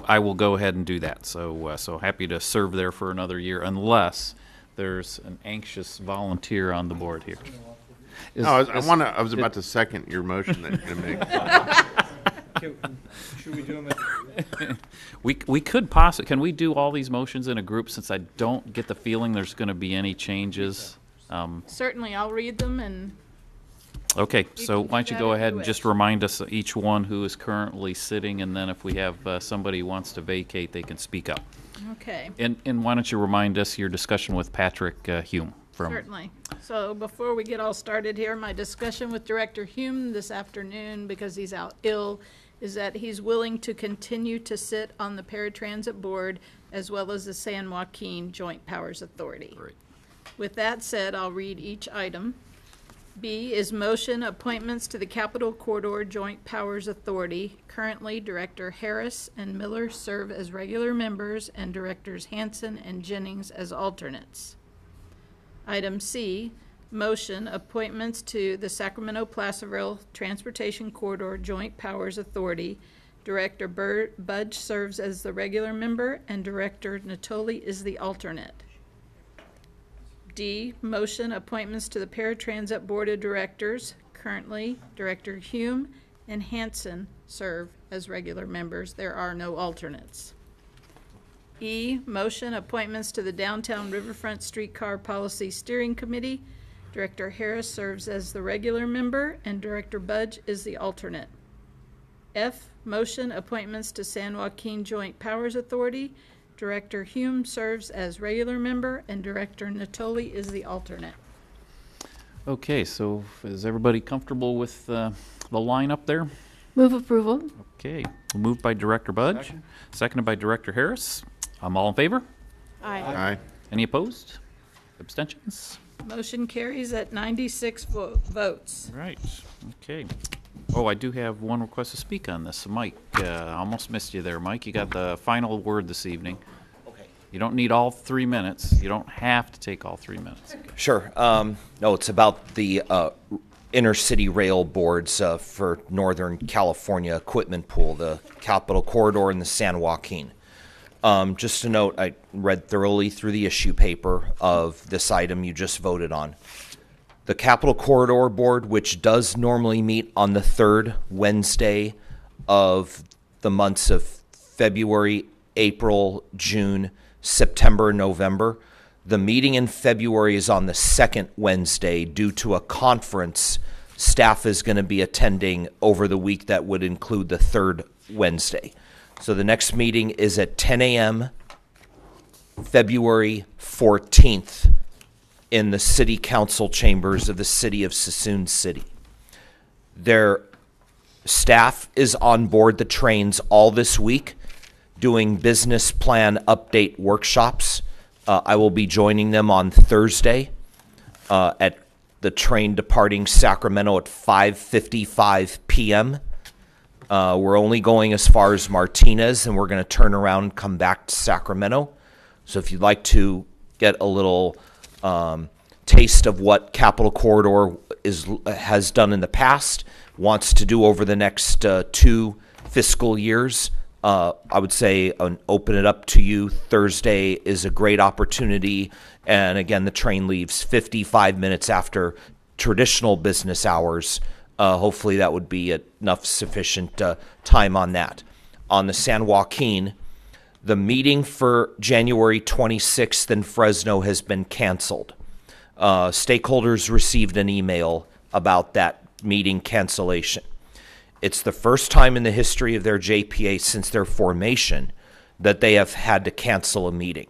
I will go ahead and do that. So happy to serve there for another year, unless there's an anxious volunteer on the board here. I was about to second your motion that you're going to make. Should we do them We could possibly, can we do all these motions in a group, since I don't get the feeling there's going to be any changes? Certainly, I'll read them, and Okay, You so can why don't you chat go if ahead you and just wish. remind us each one who is currently sitting, and then if we have somebody who wants to vacate, they can speak up. okay. And why don't you remind us your discussion with Patrick Hume from Certainly. So before we get all started here, my discussion with Director Hume this afternoon, because he's out ill, is that he's willing to continue to sit on the Paratransit Board as well as the San Joaquin Joint Powers Authority. Great. With that said, I'll read each item. B is motion appointments to the Capital Corridor Joint Powers Authority. Currently, Director Harris and Miller serve as regular members, and Directors Hansen and Jennings as alternates. Item C, motion appointments to the Sacramento-Placerville Transportation Corridor Joint Powers Authority. Director Budge serves as the regular member, and Director Natoli is the alternate. D, motion appointments to the Paratransit Board of Directors. Currently, Director Hume and Hansen serve as regular members. There are no alternates. E, motion appointments to the Downtown Riverfront Streetcar Policy Steering Committee. Director Harris serves as the regular member, and Director Budge is the alternate. F, motion appointments to San Joaquin Joint Powers Authority. Director Hume serves as regular member, and Director Natoli is the alternate. Okay, so is everybody comfortable with the lineup there? Move approval. Okay, moved by Director Budge, seconded by Director Harris. All in favor? Aye. Aye. Any opposed? Abstentions? Motion carries at 96 votes. Right, okay. Oh, I do have one request to speak on this. Mike, I almost missed you there, Mike. You got the final word this evening. Okay. You don't need all 3 minutes. You don't have to take all 3 minutes. Sure. No, it's about the intercity rail boards for Northern California equipment pool, the Capital Corridor and the San Joaquin. Just a note, I read thoroughly through the issue paper of this item you just voted on. The Capital Corridor Board, which does normally meet on the third Wednesday of the months of February, April, June, September, November, the meeting in February is on the second Wednesday due to a conference staff is going to be attending over the week that would include the third Wednesday. So the next meeting is at 10 a.m. February 14th in the City Council chambers of the City of Suisun City. Their staff is on board the trains all this week doing business plan update workshops. I will be joining them on Thursday at the train departing Sacramento at 5:55 p.m. We're only going as far as Martinez, and we're going to turn around and come back to Sacramento. So if you'd like to get a little taste of what Capital Corridor has done in the past, wants to do over the next 2 fiscal years, I would say open it up to you. Thursday is a great opportunity. And again, the train leaves 55 minutes after traditional business hours. Hopefully that would be enough sufficient time on that. On the San Joaquin, the meeting for January 26th in Fresno has been canceled. Stakeholders received an email about that meeting cancellation. It's the first time in the history of their JPA since their formation that they have had to cancel a meeting.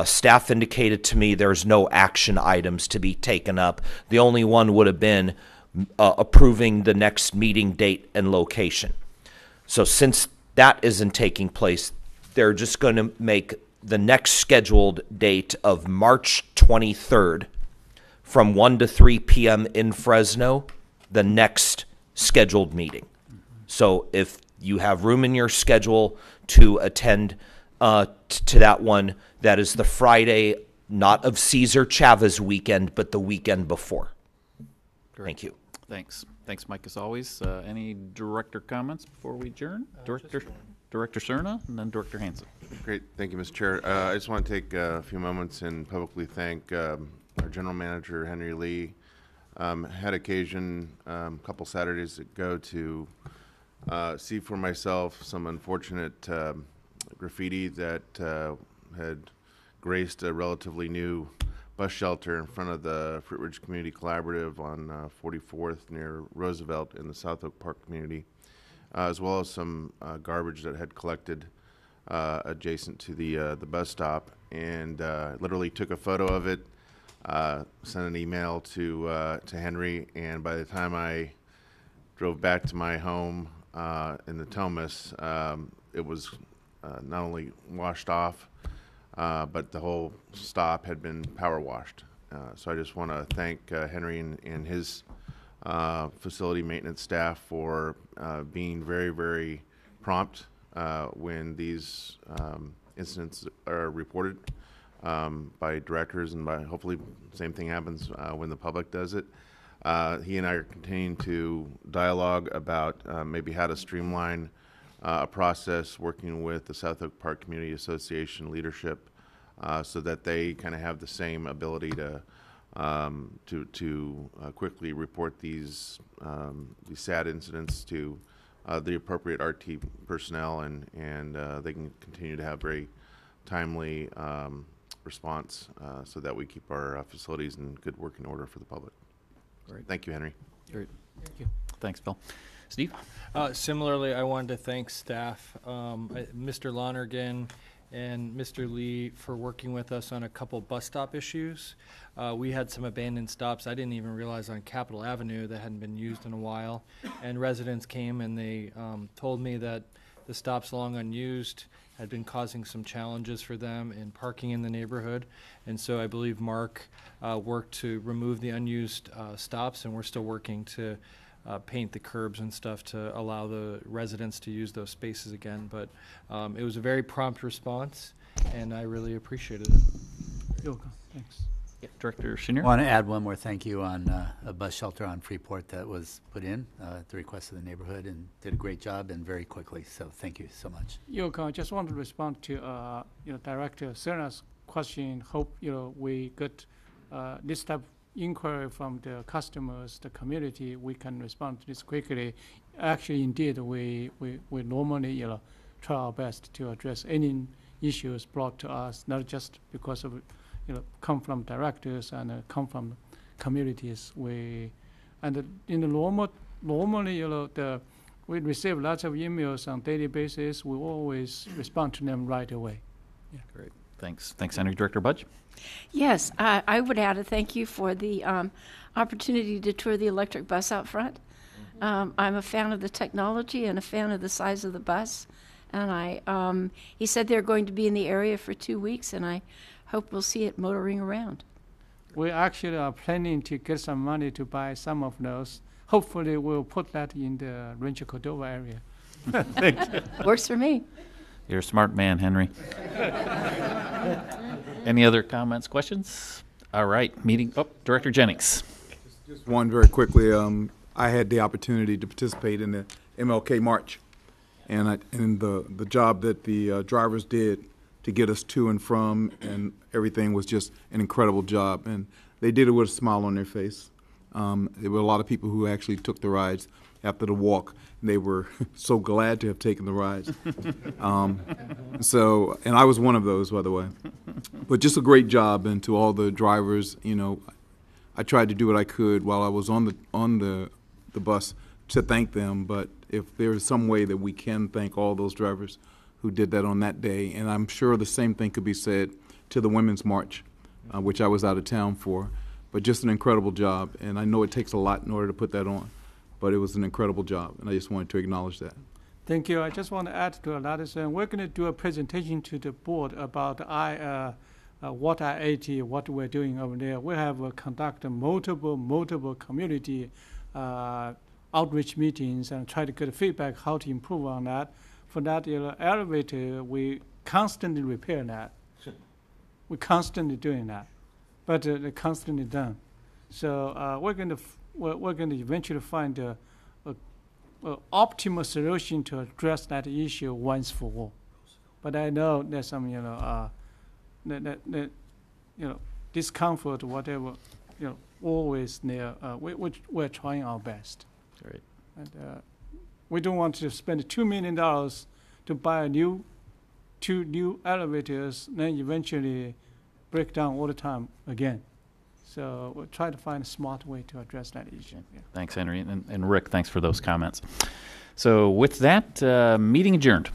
Staff indicated to me there's no action items to be taken up. The only one would have been approving the next meeting date and location. So since that isn't taking place, they're just going to make the next scheduled date of March 23rd from 1 to 3 p.m. in Fresno, the next scheduled meeting. So if you have room in your schedule to attend to that one, that is the Friday, not of Cesar Chavez weekend, but the weekend before. Great. Thank you. Thanks. Thanks, Mike, as always. Any director comments before we adjourn? Director Cerna, and then Director Hansen. Great. Thank you, Mr. Chair. I just want to take a few moments and publicly thank our General Manager, Henry Lee. Had occasion a couple Saturdays ago to see for myself some unfortunate graffiti that had graced a relatively new bus shelter in front of the Fruit Ridge Community Collaborative on 44th near Roosevelt in the South Oak Park community, as well as some garbage that had collected adjacent to the bus stop, and literally took a photo of it, sent an email to Henry, and by the time I drove back to my home in the Thomas, it was not only washed off, but the whole stop had been power washed. So I just want to thank Henry and his facility maintenance staff for being very, very prompt when these incidents are reported by directors, and by hopefully the same thing happens when the public does it. He and I are continuing to dialogue about maybe how to streamline a process working with the South Oak Park Community Association leadership so that they kind of have the same ability to quickly report these sad incidents to the appropriate RT personnel, and they can continue to have very timely response so that we keep our facilities in good working order for the public. Great. Thank you, Henry. Great. Thank you. Thanks, Phil. Steve? Similarly, I wanted to thank staff, Mr. Lonergan and Mr. Lee, for working with us on a couple bus stop issues. We had some abandoned stops I didn't even realize on Capitol Avenue that hadn't been used in a while, and residents came and they told me that the stops long unused had been causing some challenges for them in parking in the neighborhood, and so I believe Mark worked to remove the unused stops, and we're still working to paint the curbs and stuff to allow the residents to use those spaces again. But it was a very prompt response, and I really appreciated it. You're welcome. Thanks. Yeah, Director Chenier? I want to add one more thank you on a bus shelter on Freeport that was put in at the request of the neighborhood, and did a great job and very quickly. So thank you so much. Yoko, I just want to respond to Director Cerna's question. Hope we get this type of inquiry from the customers, the community. We can respond to this quickly. Actually, indeed, we normally try our best to address any issues brought to us, not just because of come from directors and come from communities. In the normally we receive lots of emails on daily basis. We always respond to them right away. Yeah. Great. Thanks. Thanks, Henry. Director Budge? Yes, I would add a thank you for the opportunity to tour the electric bus out front. I'm a fan of the technology and a fan of the size of the bus. And he said they're going to be in the area for 2 weeks, and I hope we'll see it motoring around. We actually are planning to get some money to buy some of those. Hopefully, we'll put that in the Rancho Cordova area. Thank you. Works for me. You're a smart man, Henry. Any other comments, questions? All right, Director Jennings. Just one very quickly. I had the opportunity to participate in the MLK March, and the job that the drivers did to get us to and from, and everything was just an incredible job. And they did it with a smile on their face. There were a lot of people who actually took the rides after the walk, and they were so glad to have taken the rides. And I was one of those, by the way. But just a great job, and to all the drivers, I tried to do what I could while I was on the bus to thank them. But if there's some way that we can thank all those drivers who did that on that day, and I'm sure the same thing could be said to the Women's March, which I was out of town for. But just an incredible job, and I know it takes a lot in order to put that on, but it was an incredible job, and I just wanted to acknowledge that. Thank you. I just want to add to that. We're going to do a presentation to the board about what IAT, what we're doing over there. We have conducted multiple community outreach meetings and try to get feedback how to improve on that. For that elevator, we constantly repair that. We're constantly doing that, but they're constantly done. So we're going to eventually find a optimal solution to address that issue once for all. But I know there's some discomfort, whatever, always there. We're trying our best. Great. And we don't want to spend $2 million to buy two new elevators, then eventually break down all the time again. So we'll try to find a smart way to address that issue. Yeah. Thanks, Henry. And Rick, thanks for those comments. So with that, meeting adjourned.